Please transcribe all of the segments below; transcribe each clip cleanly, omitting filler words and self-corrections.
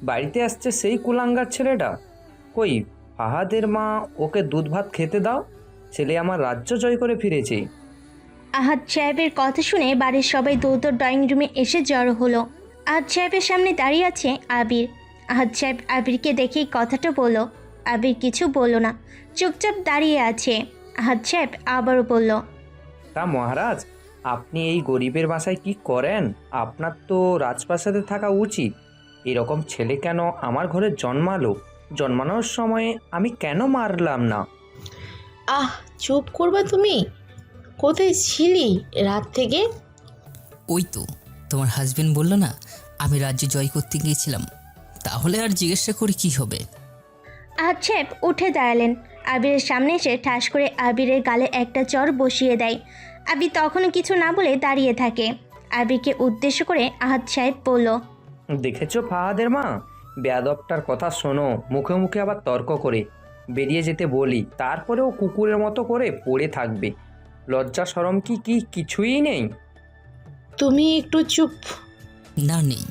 বাড়িতে আসছে সেই কুলাঙ্গার ছেলেটা। কই, ফাহাদের মা, ওকে দুধ ভাত খেতে দাও। ছেলে আমার রাজ্য জয় করে ফিরেছে। আহাদ সাহেবের কথা শুনে বাড়ির সবাই দৌড় ড্রয়িং রুমে এসে জড়ো হলো। আহাদ সাহেবের সামনে দাঁড়িয়ে আছে আবির। আহাদ সাহেব আবিরকে দেখেই কথাটা বলল। আবির কিছু বলল না, চুপচাপ দাঁড়িয়ে আছে। আহাদ সাহেব আবারও বলল, তা মহারাজ, আপনি এই গরিবের বাসায় কি করেন? আপনার তো রাজপ্রাসাদে থাকা উচিত। এরকম ছেলে কেন আমার ঘরে জন্মালো? জন্মানোর সময় আমি কেন মারলাম না? আহ, চুপ করবা তুমি? কোথায় ছিলি রাত থেকে? ওই তো তোমার হাজবেন্ড বলল না আমি রাজ্য জয় করতে গিয়েছিলাম, তাহলে আর জিজ্ঞাসা করে কি হবে? আহাদ সাহেব উঠে দাঁড়ালেন। আবিরের সামনে এসে ঠাস করে আবিরের গালে একটা চড় বসিয়ে দেয়। আবির তখনও কিছু না বলে দাঁড়িয়ে থাকে। আবিরকে উদ্দেশ্য করে আহাদ সাহেব বলল, দেখেছো ফাহাদের মা, বেয়াদবটার কথা শোনো, মুখে মুখে আবার তর্ক করে। বেরিয়ে যেতে বলি, তারপরেও কুকুরের মতো করে পড়ে থাকবে। লজ্জা শরম কি কি কিছুই নেই? তুমি একটু চুপ। না, নেই।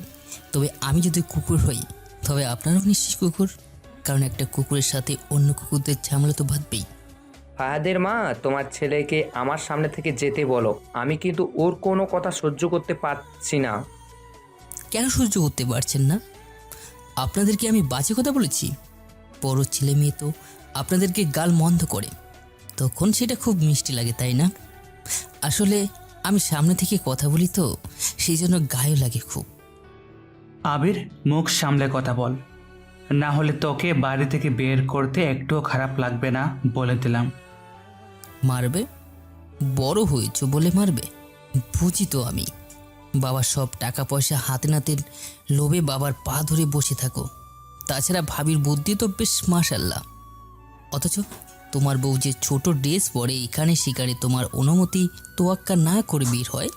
তবে আমি যদি কুকুর হই তবে আপনারও নিশ্চয়ই কুকুর, কারণ একটা কুকুরের সাথে অন্য কুকুরদের ঝামেলা তো বাঁধবেই। ফাহাদের মা, তোমার ছেলেকে আমার সামনে থেকে যেতে বলো। আমি কিন্তু ওর কোনো কথা সহ্য করতে পারছি না। কেন সহ্য করতে পারছেন না? আপনাদেরকে আমি বাজে কথা বলেছি? বড় ছেলে মেয়ে তো আপনাদেরকে গাল মন্দ করে, তখন সেটা খুব মিষ্টি লাগে, তাই না? আসলে আমি সামনে থেকে কথা বলি তো, সেই জন্য গায়ে লাগে খুব। আবির, মুখ সামলে কথা বল, না হলে তোকে বাড়ি থেকে বের করতে একটুও খারাপ লাগবে না, বলে দিলাম। মারবে? বড় হয়েছ বলে মারবে? বুঝি তো আমি। বাবার সব টাকা পয়সা হাতে নাতে লোভে বাবার পা ধরে বসে থাকো। তাছাড়া ভাবির বুদ্ধি তো বেশ মাশাল্লাহ। অথচ তোমার বউ যে ছোট ড্রেস পরে এখানে সেখানে তোমার অনুমতি তোয়াক্কা না করে বের হয়,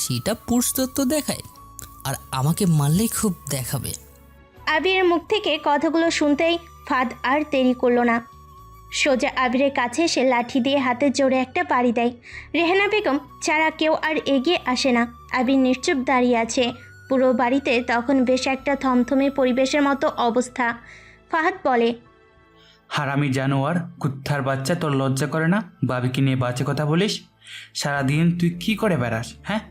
সেটা পুরুষতত্ত্ব দেখায়। আর আমাকে মারলেই খুব দেখাবে। আবিরের মুখ থেকে কথাগুলো শুনতেই ফাদ আর দেরি করলো না। সোজা আবিরের কাছে এসে লাঠি দিয়ে হাতের জোরে একটা বাড়ি দেয়। রেহানা বেগম ছাড়া কেউ আর এগিয়ে আসে না। আবির নিশ্চুপ দাঁড়িয়ে আছে। পুরো বাড়িতে তখন বেশ একটা থমথমে পরিবেশের মতো অবস্থা। ফাহাদ বলে, হারামি জানোয়ার, কুত্থার বাচ্চা, তোর লজ্জা করে না বাবিকে নিয়ে বাজে কথা বলিস? সারাদিন তুই কি করে বেড়াস? হ্যাঁ,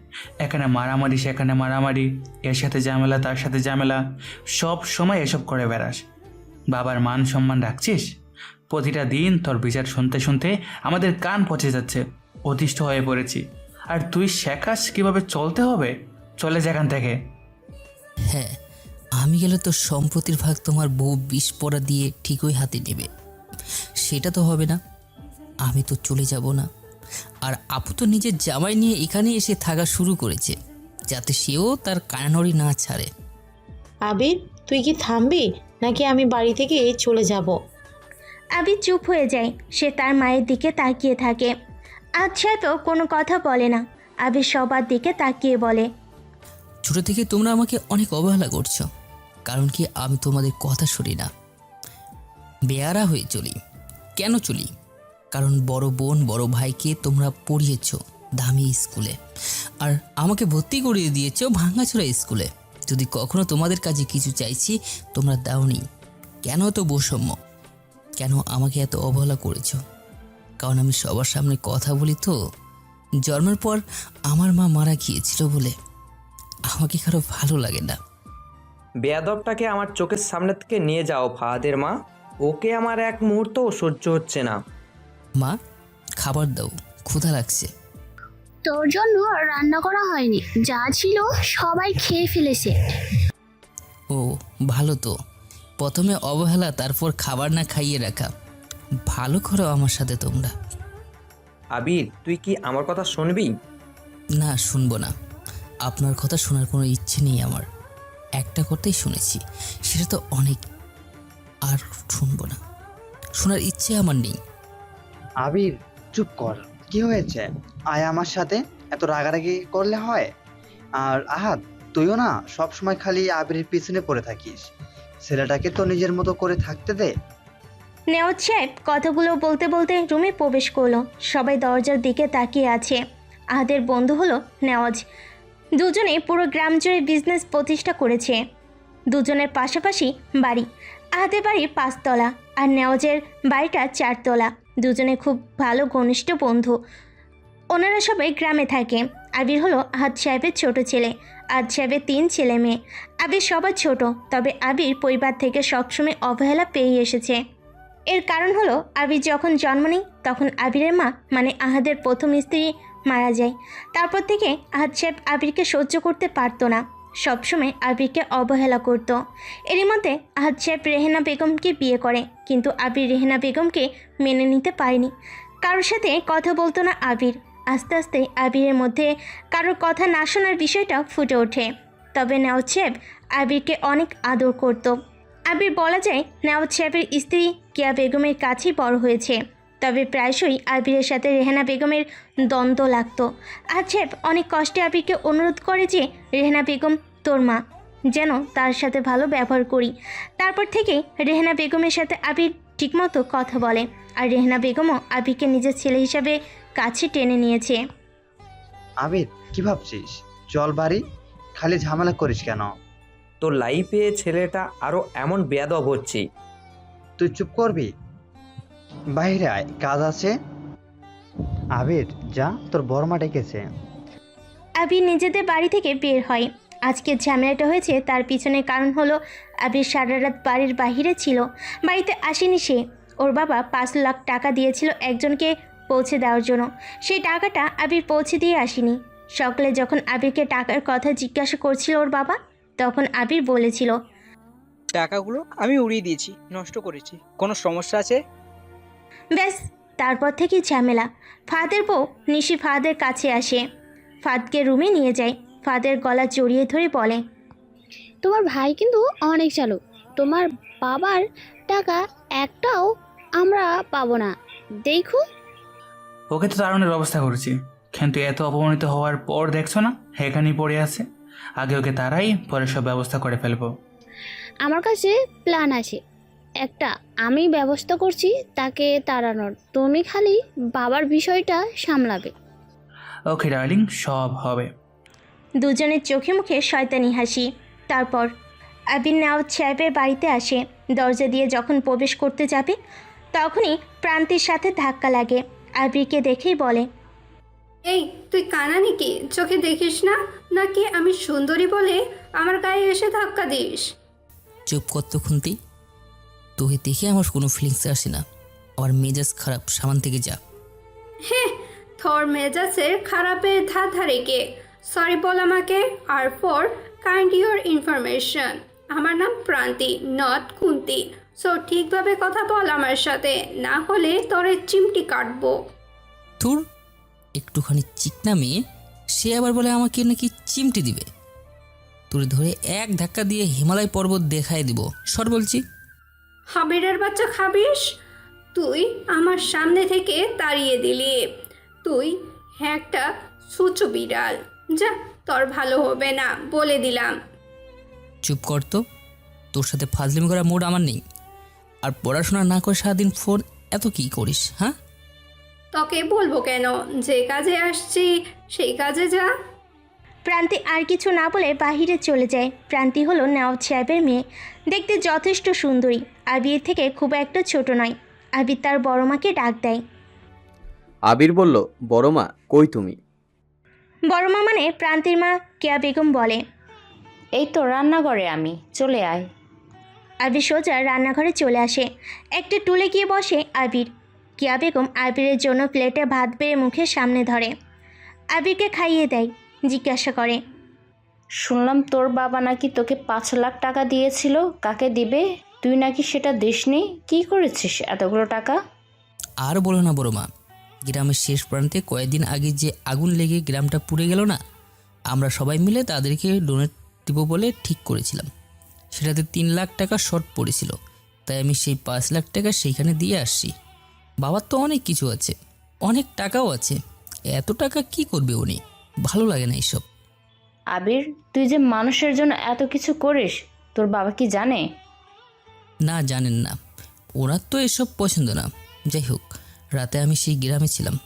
এখানে মারামারি সেখানে মারামারি, এর সাথে ঝামেলা তার সাথে ঝামেলা, সব সময় এসব করে বেড়াস। বাবার মান সম্মান রাখছিস? প্রতিটা দিন তোর বিচার শুনতে শুনতে আমাদের কান পচে যাচ্ছে, অতিষ্ঠ হয়ে পড়েছি। আর তুই শেখাস কিভাবে চলতে হবে? চলে যেখান থেকে। হ্যাঁ, আমি গেলে তো সম্পত্তির ভাগ তোমার বউ বিষ পড়া দিয়ে ঠিকই হাতে নেবে। সেটা তো হবে না। আমি তো চলে যাব না। আর আপু তো নিজের জামাই নিয়ে এখানে এসে থাকা শুরু করেছে, যাতে সেও তার কানানড়ি না ছাড়ে। আবির, তুই কি থামবি নাকি আমি বাড়ি থেকে চলে যাব? আবির চুপ হয়ে যায়। সে তার মায়ের দিকে তাকিয়ে থাকে। আজ সাহেবও কোনো কথা বলে না। আবির সবার দিকে তাকিয়ে বলে, ছোটো থেকে তোমরা আমাকে অনেক অবহেলা করছো, কারণ কি আমি তোমাদের কথা শুনি না, বেয়ারা হয়ে চলি। কেন চলি? কারণ বড় বোন বড় ভাইকে তোমরা পড়িয়েছ দামি স্কুলে, আর আমাকে ভর্তি করিয়ে দিয়েছ ভাঙাচোরা স্কুলে। যদি কখনো তোমাদের কাছে কিছু চাইছি তোমরা দাওনি। কেন এত বৈষম্য? কেন আমাকে এত অবহেলা করেছো? কারণ আমি সবার সামনে কথা বলি তো। জন্মের পর আমার মা মারা গিয়েছিল বলে আমাকে কারো ভালো লাগে না। বেয়াদবটাকে আমার চোখের সামনে থেকে নিয়ে যাও ফাহাদের মা। ওকে আমার এক মুহূর্তও সহ্য হচ্ছে না। মা, খাবার দাও, ক্ষুধা লাগছে। তোর জন্য রান্না করা হয়নি, যা ছিল সবাই খেয়ে ফেলেছে। ও ভালো তো, প্রথমে অবহেলা, তারপর খাবার না খাইয়ে রাখা। ভালো করো আমার সাথে তোমরা। আবির, তুই কি আমার কথা শুনবি? না, শুনবো না। আপনার কথা শোনার কোনো ইচ্ছে নেই আমার। একটা কথাই শুনেছি, সেটা তো অনেক। আর শুনবো না, শোনার ইচ্ছে আমার নেই। আবির, চুপ কর। কি হয়েছে? আয় আমার সাথে। এত রাগারাগি করলে হয়? আর আহাদ, তুইও না সব সময় খালি আবিরের পিছনে পড়ে থাকিস। ছেলেটাকে তো নিজের মতো করে থাকতে দে। নেওয়াজ সাহেব কথাগুলো বলতে বলতে রুমে প্রবেশ করলো। সবাই দরজার দিকে তাকিয়ে আছে। আহাদের বন্ধু হলো নেওয়াজ। দুজনে পুরো গ্রাম জুড়ে বিজনেস প্রতিষ্ঠা করেছে। দুজনের পাশাপাশি বাড়ি। আহাদের বাড়ি 5 তলা আর নেওয়াজের বাড়িটা 4 তলা। দুজনে খুব ভালো ঘনিষ্ঠ বন্ধু। ওনারা সবাই গ্রামে থাকে। আবির হলো আহাদ সাহেবের ছোট ছেলে। আহাদ সাহেবের 3 ছেলে মেয়ে। আবির সবার ছোট, তবে আবির পরিবার থেকে সবসময় অবহেলা পেয়ে এসেছে। এর কারণ হলো আবির যখন জন্ম নেয় তখন আবিরের মা মানে আহাদের প্রথম স্ত্রী মারা যায়। তারপর থেকে আহাদ সাহেব আবিরকে সহ্য করতে পারতো না, সবসময় আবিরকে অবহেলা করত। এরই মধ্যে আহাদ সাহেব রেহেনা বেগমকে বিয়ে করে, কিন্তু আবির রেহেনা বেগমকে মেনে নিতে পারেনি। কারোর সাথে কথা বলতো না আবির। আস্তে আস্তে আবিরের মধ্যে কারোর কথা না শোনার বিষয়টা ফুটে ওঠে। তবে নেওয়াজ সাহেব আবিরকে অনেক আদর করত। আবির বলা যায় নেওয়াজ সাহেবের স্ত্রী কেয়া বেগমের কাছেই বড় হয়েছে। তবে প্রায়শই আবিরের সাথে রেহেনা বেগমের দ্বন্দ্ব লাগতো। আহাদ সাহেব অনেক কষ্টে আবিরকে অনুরোধ করে যে রেহেনা বেগম তোর মা, যেন তার সাথে ভালো ব্যবহার করি। তারপর থেকেই রেহেনা বেগমের সাথে আবির ঠিকমতো কথা বলে, আর রেহেনা বেগমও আবিরকে নিজের ছেলে হিসাবে কাছে টেনে নিয়েছে। আবির, কি ভাবছিস? চল বাড়ি, খালি ঝামেলা করিস কেন? তোর লাইফে ছেলেটা আরও এমন বেয়াদব হচ্ছে। তুই চুপ করবি? বাইরে আয়, কাজ আছে। আবির যা, তোর বড় মা ডেকেছে। আবির নিজেদের বাড়ি থেকে বের হয়। আজকের ঝামেলাটা হয়েছে তার পিছনে কারণ হলো আবির সারা রাত বাড়ির বাহিরে ছিল, বাড়িতে আসেনি সে। ওর বাবা 5 লাখ টাকা দিয়েছিল একজনকে পৌঁছে দেওয়ার জন্য। সেই টাকাটা আবির পৌঁছে দিয়ে আসেনি। সকালে যখন আবিরকে টাকার কথা জিজ্ঞাসা করছিল ওর বাবা, তখন আবির বলেছিল, টাকাগুলো আমি উড়িয়ে দিয়েছি, নষ্ট করেছি। কোনো সমস্যা আছে? ব্যাস, তারপর থেকেই ঝামেলা। ফাদের বউ নিশি ফাদের কাছে আসে, ফাদকে রুমে নিয়ে যায়। ফাদের গলা জড়িয়ে ধরে বলে, তোমার ভাই কিন্তু অনেক চালু। তোমার বাবার টাকা একটাও আমরা পাবো না, দেখো। ওকে তো তাড়ানোর ব্যবস্থা করেছি, কিন্তু এত অপমানিত হওয়ার পর দেখছো না এখানেই পড়ে আছে। আগে ওকে তারাই, পরে সব ব্যবস্থা করে ফেলবো। আমার কাছে প্ল্যান আছে একটা, আমি ব্যবস্থা করছি তাকে তাড়ানোর। তুমি খালি বাবার বিষয়টা সামলাবে। ওকে ডার্লিং, সব হবে। দুজনের চোখে মুখে শয়তানি হাসি। তারপর আবির নেওয়াজ সাহেবের বাড়িতে আসে। দরজা দিয়ে যখন প্রবেশ করতে যাবে, তখনই প্রান্তির সাথে ধাক্কা লাগে। আবিরকে দেখেই বলে, এই তুই কানা নাকি? চোখে দেখিস না নাকি আমি সুন্দরী বলে আমার গায়ে এসে ধাক্কা দিস? চুপ কর তো খুন্তি, তোকে দেখে আমার কোনো ফিলিংস আসে না। আমার মেজাজ খারাপ, সামান থেকে যা। হ্যাঁ, থর মেজাজের খারাপের ধার ধারে কে? সরি বল আমাকে। আর ফর কাইন্ড ইউর ইনফরমেশন, আমার নাম প্রান্তি, নট কুন্তি। সো ঠিকভাবে কথা বল আমার সাথে, না হলে তোরে চিমটি কাটবো। তোর একটুখানি চিকনা মেয়ে, সে আবার বলে আমাকে নাকি চিমটি দিবে। তোর ধরে এক ধাক্কা দিয়ে হিমালয় পর্বত দেখায় দিব, সর বলছি। হাবিরের বাচ্চা খাবিস? তুই আমার সামনে থেকে তাড়িয়ে দিলি। তুই একটা সুচু বিড়াল, যা, তোর ভালো হবে না বলে দিলাম। চুপ কর তো, তোর সাথে ফাজলিমি করা মুড আমার নেই। আর পড়াশোনা না করে সারাদিন ফোন এত কি করিস? হ্যাঁ, তোকে বলবো কেন? যে কাজে আসছি সেই কাজে যা। প্রান্তি আর কিছু না বলে বাহিরে চলে যায়। প্রান্তি হলো নেওয়াজ সাহেবের মেয়ে, দেখতে যথেষ্ট সুন্দরী। আবির থেকে খুব একটা ছোট নয়। আবির তার বড় মাকে ডাক দেয়। আবির বলল, বড় মা কই তুমি? বড় মা মানে প্রান্তির মা কেয়া বেগম বলে, এই তো রান্নাঘরে, আমি চলে আয়। আবির সোজা রান্নাঘরে চলে আসে। একটা টুলে গিয়ে বসে আবির। কেয়া বেগম আবিরের জন্য প্লেটে ভাত বেড়ে মুখের সামনে ধরে। আবিরকে খাইয়ে দেয়। জিজ্ঞাসা করে, শুনলাম তোর বাবা নাকি তোকে 5 লাখ টাকা দিয়েছিল, কাকে দিবে? তুই নাকি সেটা দিসনি, কি করেছিস এতগুলো টাকা? আর বলো না বড় মা, গ্রামের শেষ প্রান্তে কয়েকদিন আগে যে আগুন লেগে গ্রামটা পুড়ে গেল না, আমরা সবাই মিলে তাদেরকে ডোনেট দেবো বলে ঠিক করেছিলাম। সেটাতে 3 লাখ টাকা শর্ট পড়েছিল, তাই আমি সেই 5 লাখ টাকা সেইখানে দিয়ে আসছি। বাবার তো অনেক কিছু আছে, অনেক টাকাও আছে, এত টাকা কি করবে উনি? ভালো লাগে না এইসব। আবির, তুই যে মানুষের জন্য এত কিছু করিস, তোর বাবা কি জানে? না, জানেন না, ওনার তো এসব পছন্দ না। যাই হোক, রাতে আমি সেই গ্রামে ছিলাম,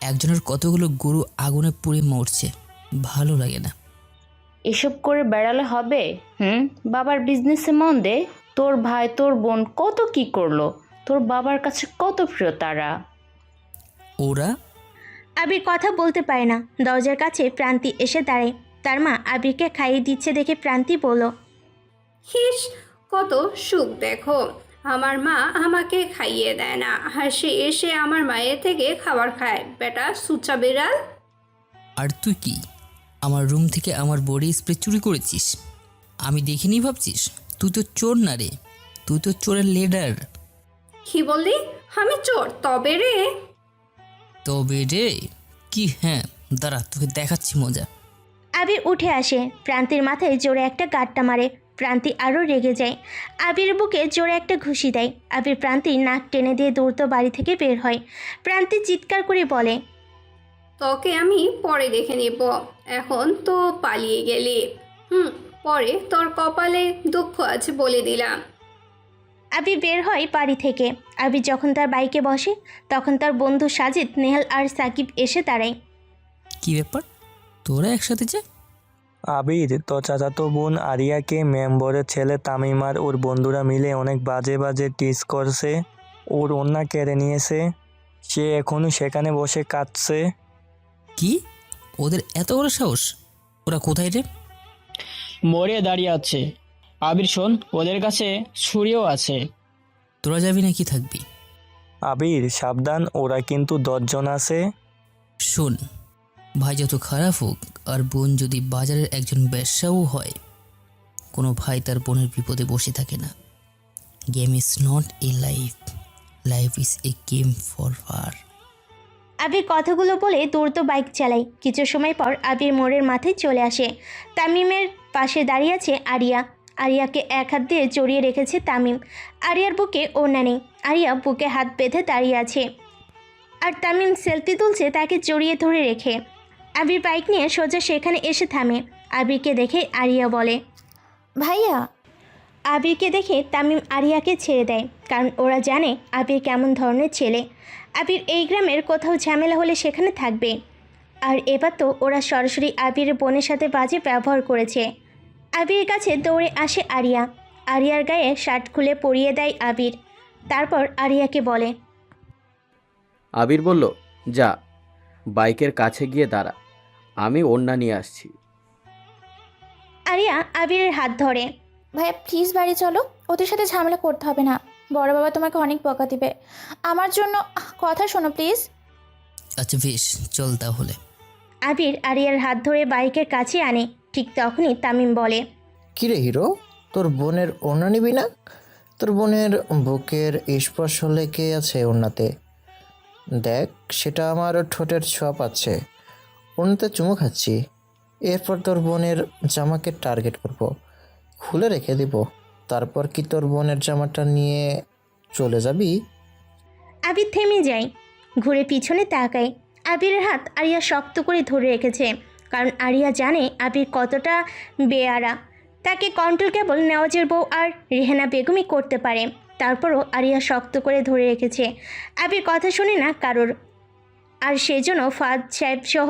একজনের কতগুলো গরু আগুনে পুড়ে মরছে, ভালো লাগে না। এসব করে বেড়ালে হবে? বাবার বিজনেসে মন দে। তোর ভাই তোর বোন কত কি করলো, তোর বাবার কাছে কত প্রিয় তারা। ওরা আবির কথা বলতে পারে না। দরজার কাছে প্রান্তি এসে দাঁড়ায়। তার মা আবিরকে খাইয়ে দিচ্ছে দেখে প্রান্তি বলল, হিস, কত সুখ দেখো। আমার মা আমাকে খাইয়ে দেয় না, আর সে এসে আমার মায়ের থেকে খাবার খায়। বেটা সুচা বিড়াল। আর তুই কি আমার রুম থেকে আমার বডি স্প্রে চুরি করেছিস? আমি দেখিনি ভাবছিস? তুই তো চোর না রে, তুই তো চোরের লিডার। কি বললি? আমি চোর? তবে রে। তবে রে কি? হ্যাঁ, দাঁড়া তোকে দেখাচ্ছি মজা। আবির উঠে আসে, প্রান্তির মাথায় জোরে একটা গাঁটটা মারে। প্রান্তি আরও রেগে যায়। আবির বুকে জোরে একটা ঘুষি দেয়। আবির প্রান্তির নাক টেনে দিয়ে দৌড়তো বাড়ি থেকে বের হয়। প্রান্তি চিৎকার করে বলে, তোকে আমি পরে দেখে নেব, এখন তো পালিয়ে গেলি। পরে তোর কপালে দুঃখ আছে বলে দিলাম। আবির বের হয় বাড়ি থেকে। আবির যখন তার বাইকে বসে তখন তার বন্ধু সাজিদ, নেহাল আর সাকিব এসে দাঁড়ায়। কি ব্যাপার, তোরা একসাথে যা? আবির, তোর চাচাতো বোন আরিয়াকে মেম্বরের ছেলে তামিম আর ওর বন্ধুরা মিলে অনেক বাজে বাজে টিজ করছে। ওর ওড়না কেড়ে নিয়েছে। সে এখনও সেখানে বসে কাঁদছে। কি? ওদের এত বড় সাহস? ওরা কোথায় রে? মরে দাঁড়িয়ে আছে। আবির শোন, ওদের কাছে ছুরিও আছে। তোরা যাবি নাকি থাকবি? আবির সাবধান, ওরা কিন্তু 10 জন আছে। শোন, ভাই যত খারাপ হোক আর বোন যদি বাজারের একজন ব্যবসাও হয়, কোনো ভাই তার বোনের বিপদে বসে থাকে না। Game is not a life, life is a game for her. Abir কথাগুলো বলে দৌড়তো বাইক চালায়। কিছু সময় পর আবির মোড়ের মাথায় চলে আসে। তামিমের পাশে দাঁড়িয়ে আছে আরিয়া। আরিয়াকে এক হাত দিয়ে জড়িয়ে রেখেছে তামিম। আরিয়ার বুকে ওড়না নেই। আরিয়া বুকে হাত বেঁধে দাঁড়িয়ে আছে, আর তামিম সেলফি তুলছে তাকে জড়িয়ে ধরে রেখে। আবির বাইক নিয়ে সোজা সেখানে এসে থামে। আবিরকে দেখে আরিয়া বলে, ভাইয়া। আবিরকে দেখে তামিম আরিয়াকে ছেড়ে দেয়, কারণ ওরা জানে আবির কেমন ধরনের ছেলে। আবির এই গ্রামের কোথাও ঝামেলা হলে সেখানে থাকবে। আর এবার তো ওরা সরাসরি আবিরের বোনের সাথে বাজে ব্যবহার করেছে। আবিরের কাছে দৌড়ে আসে আরিয়া। আরিয়ার গায়ে শার্ট খুলে পরিয়ে দেয় আবির। তারপর আরিয়াকে বলে, আবির বলল, যা বাইকের কাছে গিয়ে দাঁড়া, আমি ওড়না নিয়ে আসছি। আরিয়া আবিরের হাত ধরে, ভাইয়া প্লিজ বাড়ি চলো, ওদের সাথে ঝামেলা করতে হবে না। বড় বাবা তোমাকে অনেক বকা দিবে। আমার জন্য কথা শোনো প্লিজ। আচ্ছা বেশ, চল তাহলে। আবির আরিয়ার হাত ধরে বাইকের কাছে আনে। ঠিক তখনই তামিম বলে, কিরে হিরো, তোর বোনের ওড়না নিবি না? তোর বোনের বুকের স্পর্শ লেগে আছে ওড়নাতে। দেখ, সেটা আমার ঠোঁটের ছোঁয়া পাচ্ছে। ওড়নাতে চুমু খাচ্ছি। এরপর তোর বোনের জামাকে টার্গেট করব, খুলে রেখে দিব। তারপর কি তোর বোনের জামাটা নিয়ে চলে যাবি? আবির থেমে যায়, ঘুরে পিছনে তাকায়। আবিরের হাত আরিয়া শক্ত করে ধরে রেখেছে, কারণ আরিয়া জানে আবির কতটা বেয়ারা। তাকে কন্ট্রোল কেবল নেওয়াজের বউ আর রেহানা বেগমই করতে পারে। তারপরও আরিয়া শক্ত করে ধরে রেখেছে। আবির কথা শুনে না কারোর। আর সেজন্য ফাদ সাহেব সহ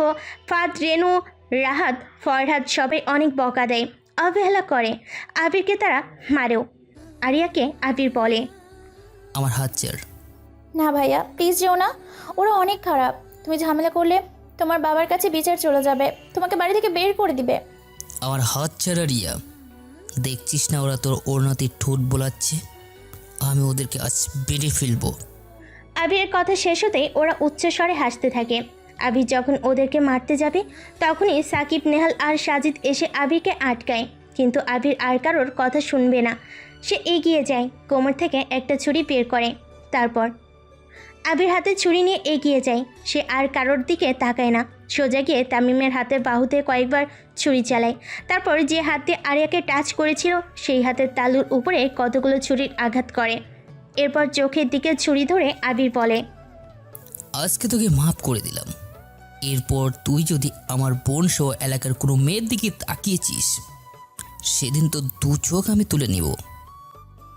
ফাদ, রেনু, রাহাত, ফরহাদ সবাই অনেক বকা দেয়, অবহেলা করে। আবিরকে তারা মারেও। আরিয়াকে আবির বলে, আমার হাত ছাড়। না ভাইয়া প্লিজ যেও না, ওরা অনেক খারাপ। তুমি ঝামেলা করলে তোমার বাবার কাছে বিচার চলে যাবে, তোমাকে বাড়ি থেকে বের করে দিবে। আমার হাত ছাড়া রিয়া। দেখছিস না ওরা তোর ওড়নাতে ঠোঁট বোলাচ্ছে? আমি ওদেরকে আজ বেড়ে ফেলবো। আবিরের কথা শেষ হতেই ওরা উচ্চস্বরে হাসতে থাকে। আবির যখন ওদেরকে মারতে যাবে তখনই সাকিব, নেহাল আর সাজিদ এসে আবিরকে আটকায়। কিন্তু আবির আর কারোর কথা শুনবে না। সে এগিয়ে যায়, কোমর থেকে একটা ছুরি বের করে। তারপর আবির হাতে ছুরি নিয়ে এগিয়ে যায়। সে আর কারোর দিকে তাকায় না, সোজা গিয়ে তামিমের হাতের বাহুতে কয়েকবার ছুরি চালায়। তারপর যে হাতে আরিয়াকে টাচ করেছিল সেই হাতের তালুর উপরে কতগুলো ছুরির আঘাত করে। এরপর চোখের দিকে ছুরি ধরে আবির বলে, আজকে তোকে মাফ করে দিলাম। এরপর তুই যদি আমার বোন সহ এলাকার কোনো মেয়ের দিকে তাকিয়েছিস, সেদিন তো 2 চোখ আমি তুলে নিব।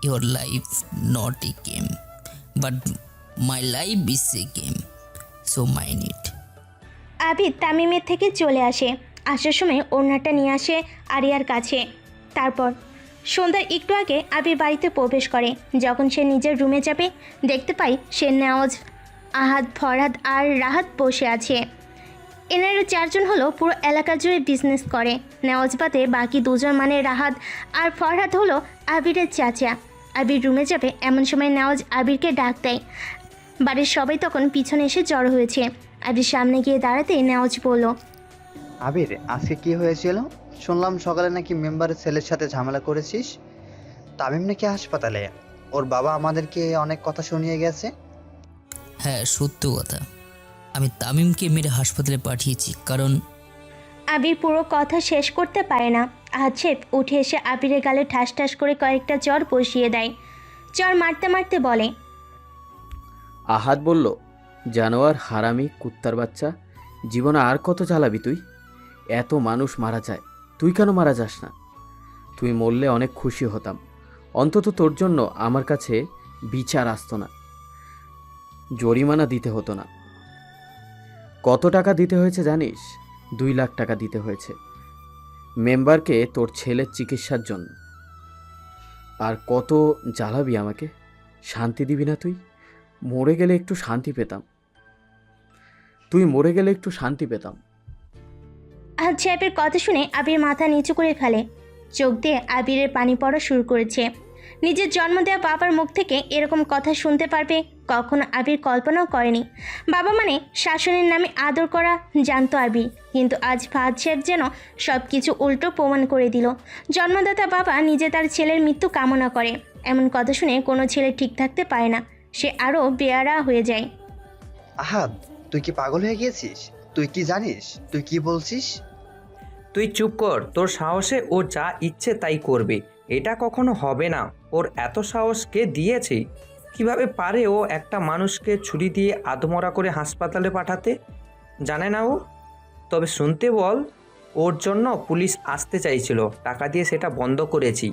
Your life not a game, but my life is a game, so mind it. Abir তামিমের থেকে চলে আসে। আসার সময় ওড়নাটা নিয়ে আসে আরিয়ার কাছে। তারপর সন্ধ্যার একটু আগে আবির বাড়িতে প্রবেশ করে। যখন সে নিজের রুমে যাবে দেখতে পায় সে নেওয়াজ, আহাদ, ফরহাদ আর রাহাত বসে আছে। এনারা চারজন হলো পুরো এলাকা জুড়ে বিজনেস করে। নেওয়াজ বাদে বাকি দুজন মানে রাহাত আর ফরহাদ হলো আবিরের চাচা। আবির রুমে যাবে এমন সময় নেওয়াজ আবিরকে ডাক দেয়। বাড়ির সবাই তখন পিছনে এসে জড়ো হয়েছে। আবির সামনে গিয়ে দাঁড়াতেই নেওয়াজ বলল, আবির, আজকে কি হয়েছিল? শুনলাম সকালে নাকি মেম্বারের ছেলের সাথে ঝামেলা করেছিস। তামিম নাকি হাসপাতালে, ওর বাবা আমাদেরকে অনেক কথা শুনিয়ে গেছে। হ্যাঁ, সত্য কথা। আমি তামিমকে মেরে হাসপাতালে পাঠিয়েছি, কারণ আবির পুরো কথা শেষ করতে পারে না। আহাদ উঠে এসে আবিরের গালে ঠাস ঠাস করে কয়েকটা চর বসিয়ে দেয়। চর মারতে মারতে বলে, আহাদ বলল, জানোয়ার, হারামি, কুত্তার বাচ্চা, জীবনে আর কত জ্বালাবি তুই? এত মানুষ মারা যায়, তুই কেন মারা যাস না? তুই মরলে অনেক খুশি হতাম। অন্তত তোর জন্য আমার কাছে বিচার আসতো না, জরিমানা দিতে হতো না। কত টাকা দিতে হয়েছে জানিস? 2 লাখ টাকা দিতে হয়েছে মেম্বারকে তোর ছেলের চিকিৎসার জন্য। আর কত জ্বালাবি আমাকে? শান্তি দিবি না তুই? মরে গেলে একটু শান্তি পেতাম। আহাদ সাহেবের কথা শুনে আবির মাথা নিচু করে ফেলে। চোখ দিয়ে আবিরের পানি পড়া শুরু করেছে। নিজের জন্ম দেওয়া বাবার মুখ থেকে এরকম কথা শুনতে পারবে কখনো আবির কল্পনাও করেনি। বাবা মানে শাসনের নামে আদর করা জানতো আবির, কিন্তু আজ ফাহাদ সাহেব যেন সব কিছু উল্টো প্রমাণ করে দিল। জন্মদাতা বাবা নিজে তার ছেলের মৃত্যু কামনা করে, এমন কথা শুনে কোনো ছেলে ঠিক থাকতে পারে না, সে আরও বেয়ারা হয়ে যায়। আহাদ, তুই কি পাগল হয়ে গিয়েছিস? তুই কি জানিস তুই কি বলছিস? তুই চুপ কর, তোর সাহসে ও যা ইচ্ছে তাই করবে। এটা কখনো হবে না। ওর এত সাহস কে দিয়েছে? কিভাবে পারে ও একটা মানুষকে ছুরি দিয়ে আধমরা করে হাসপাতালে পাঠাতে? জানে না ও? তবে শুনতে বল, ওর জন্য পুলিশ আসতে চাইছিল, টাকা দিয়ে সেটা বন্ধ করেছি।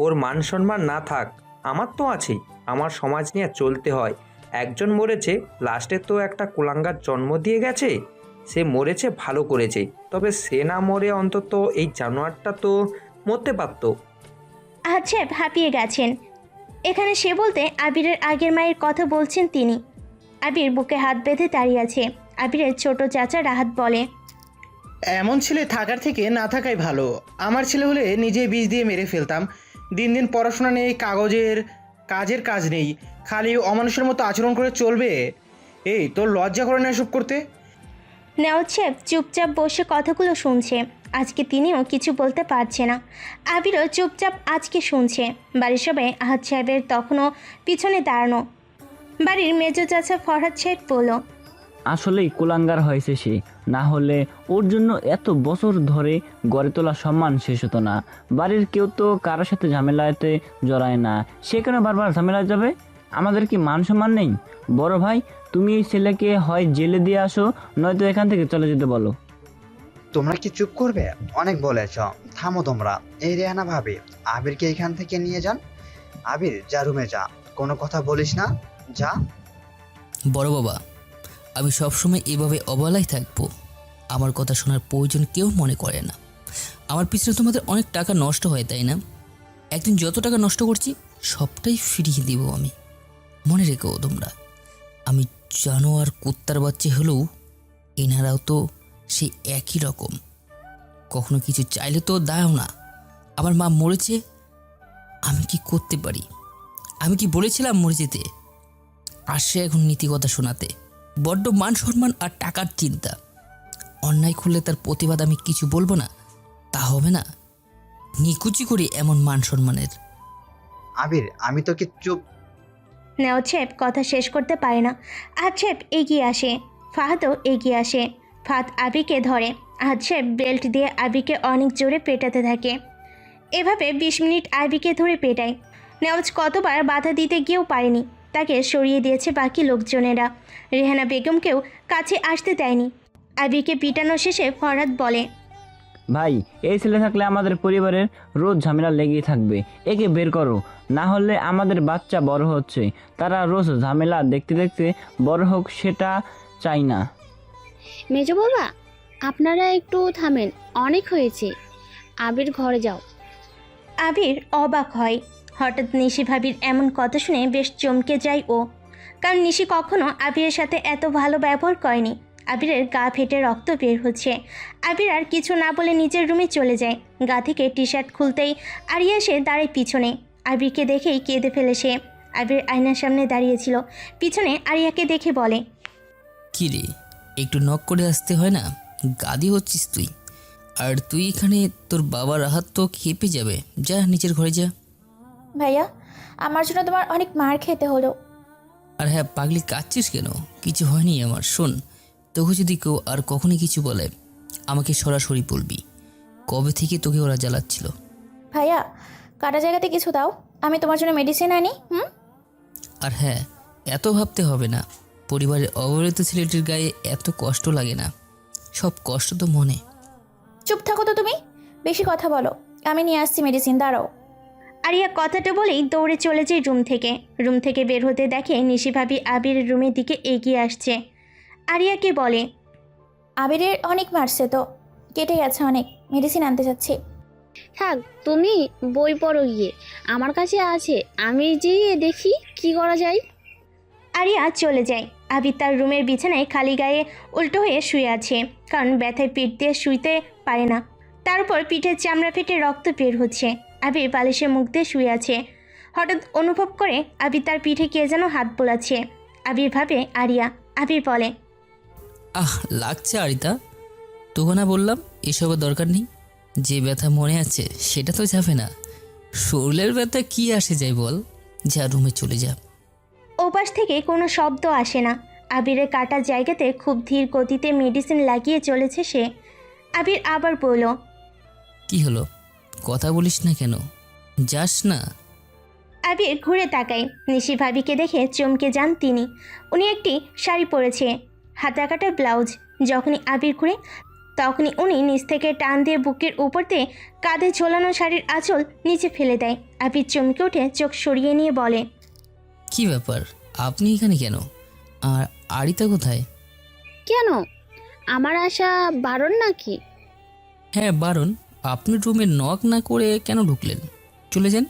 ওর মান সম্মান না থাক, আমার তো আছেই। আমার সমাজ নিয়ে চলতে হয়। একজন মরেছে, লাস্টে তো একটা কুলাঙ্গার জন্ম দিয়ে গেছে। সে মরেছে, ভালো করেছে। তবে সে না মরে অন্তত এই জানোয়ারটা তো মরতে পারতো। আহাদ সাহেব হাঁপিয়ে গেছেন। এখানে সে বলতে আবিরের আগের মায়ের কথা বলছেন তিনি। আবির বুকে হাত বেঁধে দাঁড়িয়ে আছে। আবিরের ছোট চাচা রাহাত বলে, এমন ছেলে থাকার থেকে না থাকাই ভালো। আমার ছেলে হলে নিজে বিষ দিয়ে মেরে ফেলতাম। দিন দিন পড়াশোনা নেই, কাজের কাজ নেই, খালি অমানুষের মতো আচরণ করে চলবে। এই, তোর লজ্জা করে না এসব করতে? নেওয়াজ সাহেব চুপচাপ বসে কথাগুলো শুনছে। আজকে তিনিও কিছু বলতে পারছে না। আবিরও চুপচাপ আজকে শুনছে। বাড়ির সবাই আহাদ সাহেবের তখনও পিছনে দাঁড়ানো। বাড়ির মেজ চাচা ফরহাদ সাহেব বলল, আসলেই কুলাঙ্গার হয়েছে সে, না হলে ওর জন্য এত বছর ধরে গড়ে তোলা সম্মান শেষ হতো না। বাড়ির কেউ তো কারোর সাথে ঝামেলাতে জড়ায় না, সে কেন বারবার ঝামেলায় যাবে? আমাদের কি মান সম্মান নেই? বড় ভাই, তুমি এই ছেলেকে হয় জেলে দিয়ে আসো, নয়তো এখান থেকে চলে যেতে বলো। তোমরা কি চুপ করবে? অনেক বলেছ, থামো তোমরা। এই রেহানা ভাবি, আবিরকে এখান থেকে নিয়ে যান। আবির, যা রুমে যা, কোনো কথা বলিস না, যা। বড় বাবা, আমি সবসময় এভাবে অবহেলায় থাকবো? আমার কথা শোনার প্রয়োজন কেউ মনে করে না। আমার পিছনে তোমাদের অনেক টাকা নষ্ট হয়, তাই না? একদিন যত টাকা নষ্ট করছি সবটাই ফিরিয়ে দিব আমি। মনে রেখো তোমরা, আমি জানোয়ার, কুত্তার বাচ্চা হলেও এনারাও তো সেই একই রকম। কখনো কিছু চাইলে তো দাও না। আমার মা মরেছে, আমি কি করতে পারি? আমি কি বলেছিলাম মরে যেতে? আসে এখন নীতি কথা শোনাতে। বড্ড মান সম্মান আর টাকার চিন্তা। অন্যায় করলে তার প্রতিবাদ আমি কিছু বলবো না, তা হবে না। নিকুচি করি এমন মান সম্মানের। আবির, আমি তোকে চুপ। নেওয়াজ সাহেব কথা শেষ করতে পারে না। আহাদ সাহেব এগিয়ে আসে, ফাহাদও এগিয়ে আসে। ফাহাদ আবিকে ধরে। আহাদ সাহেব বেল্ট দিয়ে আবিকে অনেক জোরে পেটাতে থাকে। এভাবে 20 মিনিট আবিকে ধরে পেটায়। নেওয়াজ কতবার বাধা দিতে গিয়েও পারেনি, তাকে সরিয়ে দিয়েছে বাকি লোকজনেরা। রেহানা বেগমকেও কাছে আসতে দেয়নি। আবিকে পিটানো শেষে ফরহাদ বলে, ভাই, এই ছেলে থাকলে আমাদের পরিবারের রোজ ঝামেলা লেগেই থাকবে। একে বের করো, না হলে আমাদের বাচ্চা বড় হচ্ছে, তারা রোজ ঝামেলা দেখতে দেখতে বড় হোক, সেটা চাই না। মেজো বাবা, আপনারা একটু থামেন, অনেক হয়েছে। আবির ঘরে যাও। আবির অবাক হয়। হঠাৎ নিশি ভাবির এমন কথা শুনে বেশ চমকে যায় ও, কারণ নিশি কখনো আবিরের সাথে এত ভালো ব্যবহার করেনি। আবিরের গা ফেটে রক্ত বের হচ্ছে। আবির আর কিছু না বলে নিজের রুমে চলে যায়। গা থেকে টি শার্ট খুলতেই আরিয়া এসে দাঁড়ায় পিছনে। আবিরকে দেখেই কেঁদে ফেলে সে। আবির আয়নার সামনে দাঁড়িয়েছিল, পিছনে আরিয়াকে দেখে বলে, কি রে, একটু নক করে আসতে হয় না? গাদি হচ্ছিস তুই। আর তুই এখানে, তোর বাবার হাত তো খেপে যাবে। যা নিচের ঘরে যা। ভাইয়া, আমার জন্য তোমার অনেক মার খেতে হলো। আর হ্যাঁ, পাগলি কাঁদছিস কেন? কিছু হয়নি আমার। শোন, তোকে যদি কেউ আর কখনই কিছু বলে, আমাকে সরাসরি বলবি। কবে থেকে তোকে ওরা জ্বালাচ্ছিল? ভাইয়া, কাটা জায়গাতে কিছু দাও, আমি তোমার জন্য মেডিসিন আনি। আর হ্যাঁ, এত ভাবতে হবে না। পরিবারের অবহেলিত ছেলেটির গায়ে এত কষ্ট লাগে না। সব কষ্ট তো মনে। চুপ থাকো তো তুমি, বেশি কথা বলো। আমি নিয়ে আসছি মেডিসিন, দাঁড়াও। আরিয়া কথাটা বলেই দৌড়ে চলে যায় রুম থেকে। রুম থেকে বের হতে দেখে নিশি ভাবি আবিরের রুমের দিকে এগিয়ে আসছে। আরিয়াকে বলে, আবিরের অনেক মারছে তো, কেটে গেছে অনেক, মেডিসিন আনতে যাচ্ছি। থাক, তুমি বই পড়ো গিয়ে, আমার কাছে আছে, আমি যেয়ে দেখি কি করা যায়। আরিয়া চলে যায়। আবির তার রুমের বিছানায় খালি গায়ে উল্টো হয়ে শুয়ে আছে, কারণ ব্যথায় পিঠ দিয়ে শুইতে পারে না। তার উপর পিঠের চামড়া ফেটে রক্ত বের হচ্ছে। আবির বালিশে মুখ দিয়ে শুয়ে আছে। হঠাৎ অনুভব করে আবির তার পিঠে কে যেন হাত বোলাচ্ছে। আবির ভাবে আরিয়া। আবির বলে, লাগছে আরিতা, তোকে না বললাম এসবের দরকার নেই। যে ব্যথা মনে আছে সেটা তো যাবে না। শরীরের ব্যথা কি আসে যায় বল? যা রুমে চলে যা। ওপাশ থেকে কোনো শব্দ আসে না। আবিরের কাটা জায়গাতে খুব ধীর গতিতে মেডিসিন লাগিয়ে চলেছে সে। আবির আবার বলল, কি হলো? কথা বলিস না কেন? যাস না? আবির ঘুরে তাকায়। নিশি ভাবিকে দেখে চমকে যান তিনি। উনি একটি শাড়ি পরেছে, হাতা কাটা ব্লাউজ। যখনই আবির ঘুরে, তখনই উনি নিচ থেকে টান দিয়ে বুকের উপর দিয়ে কাঁধে ঝোলানো শাড়ির আঁচল নিচে ফেলে দেয়। আবির চমকে উঠে চোখ সরিয়ে নিয়ে বলে, কি ব্যাপার, আপনি এখানে কেন? আর আরিতা কোথায়? কেন, আমার আসা বারণ নাকি? হ্যাঁ বারণ। আপনি রুমে নক না করে কেন ঢুকলেন? চলে যান।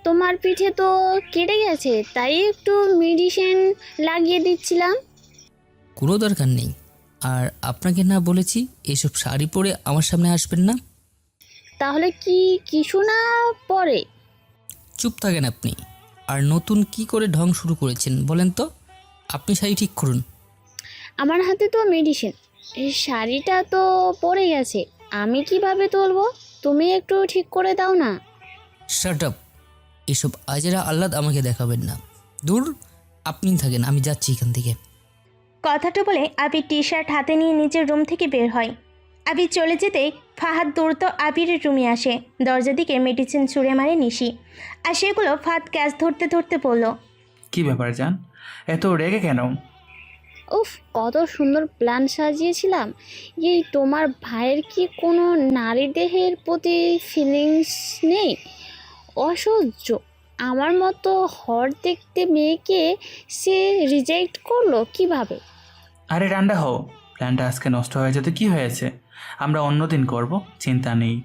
তোমার পিঠে তো কেটে গেছে, তাই একটু মেডিসিন লাগিয়ে দিচ্ছিলাম। কোনো দরকার নেই। আর আপনাকে না বলেছি এসব শাড়ি পরে আমার সামনে আসবেন না? তাহলে কি কিছু না পরে? চুপ থাকেন আপনি। আর নতুন কি করে ঢং শুরু করেছেন বলেন তো? আপনি শাড়ি ঠিক করুন। আমার হাতে তো মেডিসিন, এই শাড়িটা তো পরে গেছে, আমি কিভাবে তুলবো? তুমি একটু ঠিক করে দাও না। Shut up. এসব আজেরা আহ্লাদ আমাকে দেখাবেন না। দূর, আপনি থাকেন, আমি যাচ্ছি এখান থেকে। কথাটা বলে আবির টি শার্ট হাতে নিয়ে নিজের রুম থেকে বের হয়। আবির চলে যেতেই ফাহাদ দ্রুত আবিরের রুমে আসে। দরজা দিকে মেডিসিন ছুঁড়ে মারে নিশি। আর সেগুলো ফাহাদ ক্যাচ ধরতে ধরতে বলল, কি ব্যাপার জান, এত রেগে কেন? উফ, কত সুন্দর প্ল্যান সাজিয়েছিলাম। এই তোমার ভাইয়ের কি কোনো নারী দেহের প্রতি ফিলিংস নেই? অসহ্য। আমার মতো হট দেখতে মেয়েকে সে রিজেক্ট করলো কিভাবে? আরে ঠান্ডা হও, প্ল্যানটা আজকে নষ্ট হয়ে যেতে কি হয়েছে? আমরা অন্যদিন করব, চিন্তা নেই।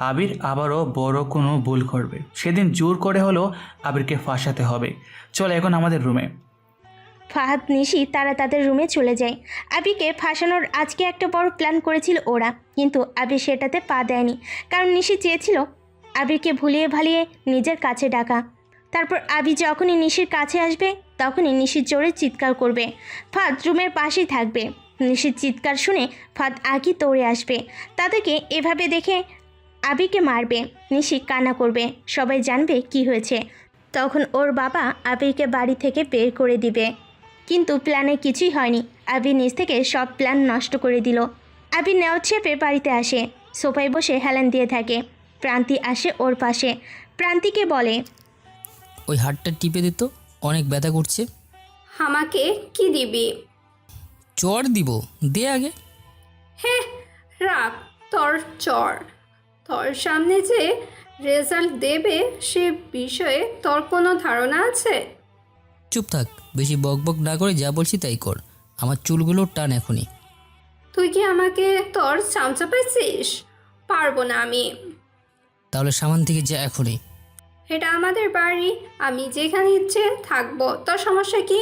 আবির আবারও বড় কোনো ভুল করবে, সেদিন জোর করে হলেও আবিরকে ফাঁসাতে হবে। চল এখন আমাদের রুমে। ফাহাদ নিশি তারা তাদের রুমে চলে যায়। আবিরকে ফাঁসানোর আজকে একটা বড় প্ল্যান করেছিল ওরা, কিন্তু আবির সেটাতে পা দেয়নি, কারণ নিশি চেয়েছিল আবিরকে ভুলিয়ে ভালিয়ে নিজের কাছে ডাকা। তারপর আবির যখনই নিশির কাছে আসবে, তখনই নিশির জোরে চিৎকার করবে। ফাহাদ রুমের পাশেই থাকবে। নিশির চিৎকার শুনে ফাহাদ আগে দৌড়ে আসবে। তাদেরকে এভাবে দেখে আবিরকে মারবে। নিশি কান্না করবে, সবাই জানবে কি হয়েছে। তখন ওর বাবা আবিরকে বাড়ি থেকে বের করে দিবে। কিন্তু প্ল্যানে কিছুই হয়নি। আবির নিজ থেকে সব প্ল্যান নষ্ট করে দিল। আবির নেওয়া চেপে বাড়িতে আসে, সোফায় বসে হেলান দিয়ে থাকে। প্রান্তি আসে ওর পাশে। প্রান্তিকে বলে, ওই হাতটা টিপে দিত, অনেক ব্যথা করছে। আমাকে কি দিবি? চড় দিব, দে আগে। হ্যাঁ, রাখ তোর চর। তোর সামনে যে রেজাল্ট দেবে সে বিষয়ে তোর কোনো ধারণা আছে? চুপ থাক, বেশি বক বক না করে যা বলছি তাই কর। আমার চুলগুলো টান এখনই। তুই কি আমাকে তোর চামচা পাইছিস? পারবো না আমি। তাহলে সামান থেকে যা এখনই। এটা আমাদের বাড়ি, আমি যেখানে ইচ্ছে থাকবো, তোর সমস্যা কি?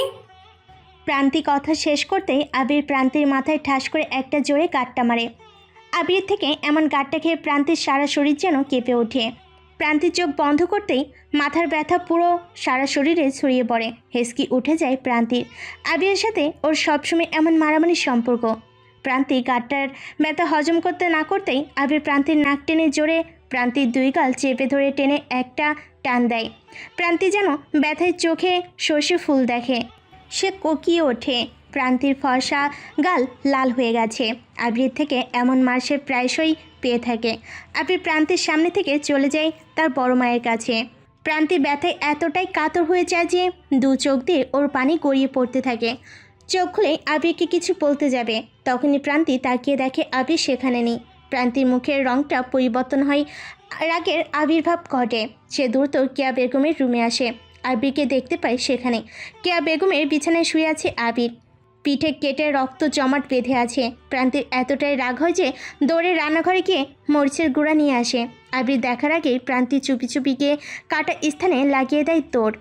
প্রান্তি কথা শেষ করতেই আবির প্রান্তির মাথায় ঠাস করে একটা জোরে গাঁটটা মারে। আবির থেকে এমন গাঁটটা খেয়ে প্রান্তির সারা শরীর যেন কেঁপে ওঠে। প্রান্তির চোখ বন্ধ করতেই মাথার ব্যথা পুরো সারা শরীরে ছড়িয়ে পড়ে। হেসকি উঠে যায় প্রান্তির। আবিরের সাথে ওর সবসময় এমন মারামারির সম্পর্ক। প্রান্তি গাঁটটার ব্যথা হজম করতে না করতেই আবির প্রান্তির নাক টেনে জোরে প্রান্তির দুই গাল চেপে ধরে টেনে একটা টান দেয়। প্রান্তি যেন ব্যথায় চোখে সর্ষে ফুল দেখে। সে কোকিয়ে ওঠে। প্রান্তির ফর্সা গাল লাল হয়ে গেছে। আবির থেকে এমন মার সে প্রায়শই পেয়ে থাকে। আবির প্রান্তির সামনে থেকে চলে যায় তার বড় মায়ের কাছে। প্রান্তি ব্যথায় এতটাই কাতর হয়ে যায় যে দু চোখ দিয়ে ওর পানি গড়িয়ে পড়তে থাকে। চোখ খুলে আবিরকে কিছু বলতে যাবে, তখনই প্রান্তি তাকিয়ে দেখে আবির সেখানে নেই। প্রান্তির মুখের রংটা পরিবর্তন হয়, রাগের আবির্ভাব ঘটে। সে দ্রুত কেয়া বেগমের রুমে আসে। আবিরকে দেখতে পায় সেখানে কেয়া বেগমের বিছানায় শুয়ে আছে আবির। পিঠে কেটে রক্ত জমাট বেঁধে আছে। প্রান্তির এতটাই রাগ হয় যে দৌড়ে রান্নাঘরে গিয়ে মরিচের গুঁড়া নিয়ে আসে। আবির দেখার আগেই প্রান্তি চুপি চুপি গিয়ে কাটা স্থানে লাগিয়ে দেয় দৌড়।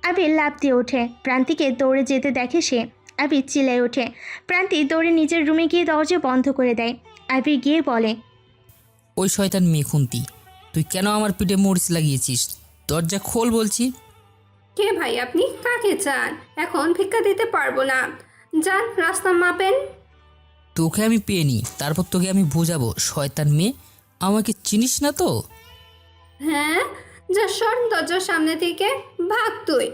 আবির লাফ দিয়ে ওঠে। প্রান্তিকে দৌড়ে যেতে দেখে সে। আবির চিল্লায় ওঠে। প্রান্তি দৌড়ে নিজের রুমে গিয়ে দরজা বন্ধ করে দেয়। আবির গিয়ে বলে, ওই শয়তান মেয়ে খুন্তি, তুই কেন আমার পিঠে মরিচ লাগিয়েছিস? দরজা খোল বলছি। কে ভাই আপনি? কাকে চান? এখন ভিক্ষা দিতে পারবো না, যান রাস্তা মাপেন। তোকে আমি পেয়ে নি, তারপর তোকে আমি বোঝাবো। শয়তান মেয়ে, আমাকে চিনিস না তো? হ্যাঁ, যা সর দরজার সামনে থেকে, ভাগ তুই।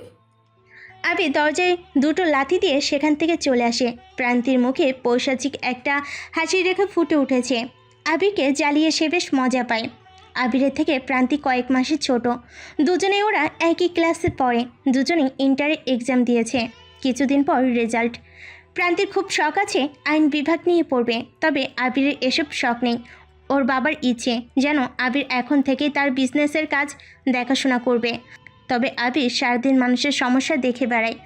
আবির দরজায় দুটো লাথি দিয়ে সেখান থেকে চলে আসে। প্রান্তির মুখে পৈশাচিক একটা হাসির রেখা ফুটে উঠেছে। আবিরকে জ্বালিয়ে সে বেশ মজা পায়। আবিরের থেকে প্রান্তি কয়েক মাসের ছোট। দুজনেই ওরা একই ক্লাসে পড়ে। দুজনেই ইন্টারে এক্সাম দিয়েছে। কিছুদিন পর রেজাল্ট। প্রান্তির খুব শখ আছে আইন বিভাগ নিয়ে পড়বে, তবে আবিরের এসব শখ নেই। ওর বাবার ইচ্ছে যেন আবির এখন থেকেই তার বিজনেসের কাজ দেখাশোনা করবে। তবে আবির সারাদিন মানুষের সমস্যা দেখে বেড়ায়।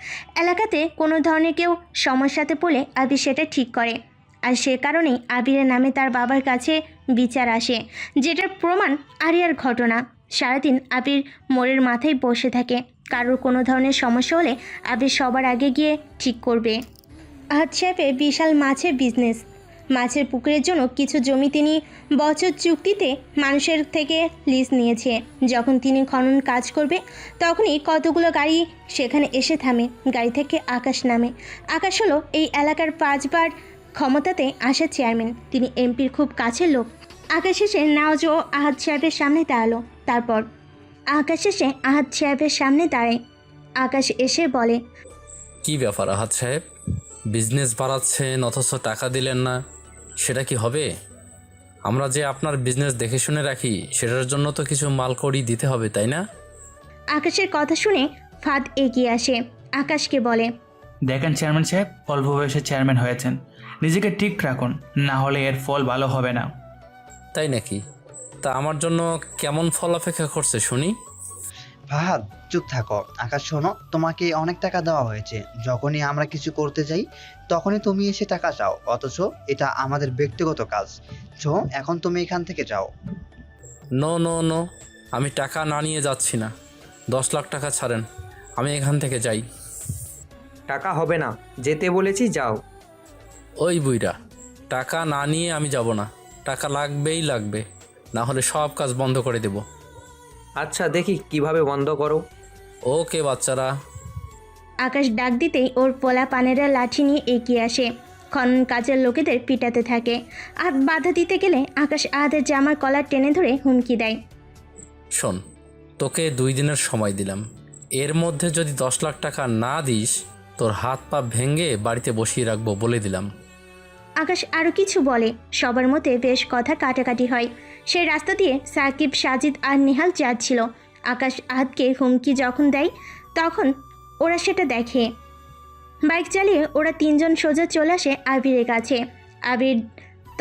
এলাকাতে কোনো ধরনের কেউ সমস্যাতে পড়লে আবির সেটা ঠিক করে। আর সে কারণেই আবিরের নামে তার বাবার কাছে বিচার আসে, যেটার প্রমাণ আরিয়ার ঘটনা। সারাদিন আবির মোড়ের মাথায় বসে থাকে। কারোর কোনো ধরনের সমস্যা হলে আবির সবার আগে গিয়ে ঠিক করবে। আহাদ সাহেবের বিশাল মাছের বিজনেস। মাছের পুকুরের জন্য কিছু জমি তিনি বছর চুক্তিতে মানুষের থেকে লিজ নিয়েছে। যখন তিনি খনন কাজ করবে তখনই কতগুলো গাড়ি সেখানে এসে থামে। গাড়ি থেকে আকাশ নামে। আকাশ হলো এই এলাকার 5 বার ক্ষমতাতে আসা চেয়ারম্যান। তিনি এমপির খুব কাছের লোক। আকাশ এসে নওয়াজ ও আহাদ সাহেবের সামনে দাঁড়ালো। তারপর আকাশ এসে আহাদ সাহেবের সামনে দাঁড়ায়। আকাশ এসে বলে, কি ব্যাপার আহাদ সাহেব, বিজনেস বাড়াচ্ছেন অথচ টাকা দিলেন না, সেটা কি হবে? আমরা যে আপনার বিজনেস দেখে শুনে রাখি, সেটার জন্য তো কিছু মালকড়ি দিতে হবে, তাই না? আকাশের কথা শুনে ফাদ এগিয়ে আসে। আকাশকে বলে, দেখেন চেয়ারম্যান সাহেব, অল্প বয়সে চেয়ারম্যান হয়েছেন, নিজেকে ঠিক রাখুন, না হলে এর ফল ভালো হবে না। তাই নাকি? তা আমার জন্য কেমন ফল অপেক্ষা করছে শুনি? ফাহাদ চুপ থাকো। আকাশ শোনো, তোমাকে অনেক টাকা দেওয়া হয়েছে। যখনই আমরা কিছু করতে যাই তখনই তুমি এসে টাকা চাও, অথচ এটা আমাদের ব্যক্তিগত কাজ। সো এখন তুমি এখান থেকে যাও। নো নো নো, আমি টাকা না নিয়ে যাচ্ছি না। 10 লাখ টাকা ছাড়েন, আমি এখান থেকে যাই। টাকা হবে না, যেতে বলেছি যাও। ওই বুইরা, টাকা না নিয়ে আমি যাব না। টাকা লাগবেই লাগবে, না হলে সব কাজ বন্ধ করে দেব। আচ্ছা দেখি কিভাবে বন্ধ করো। ওকে বাচ্চারা। আকাশ ডাক দিতেই ওর পোলা পানেরা লাঠি নিয়ে এগিয়ে আসে। খনন কাজের লোকেদের পিটাতে থাকে। আহাদ বাধা দিতে গেলে আকাশ আহাদের জামার কলার টেনে ধরে হুমকি দেয়, শোন, তোকে 2 দিনের সময় দিলাম। এর মধ্যে যদি 10 লাখ টাকা না দিস, তোর হাত পা ভেঙে বাড়িতে বসিয়ে রাখবো বলে দিলাম। আকাশ আরও কিছু বলে। সবার মধ্যে বেশ কথা কাটাকাটি হয়। সেই রাস্তা দিয়ে সাকিব, সাজিদ আর নেহাল যাচ্ছিল। আকাশ আহাদকে হুমকি যখন দেয় তখন ওরা সেটা দেখে। বাইক চালিয়ে ওরা 3 জন সোজা চলে আসে আবিরের কাছে। আবির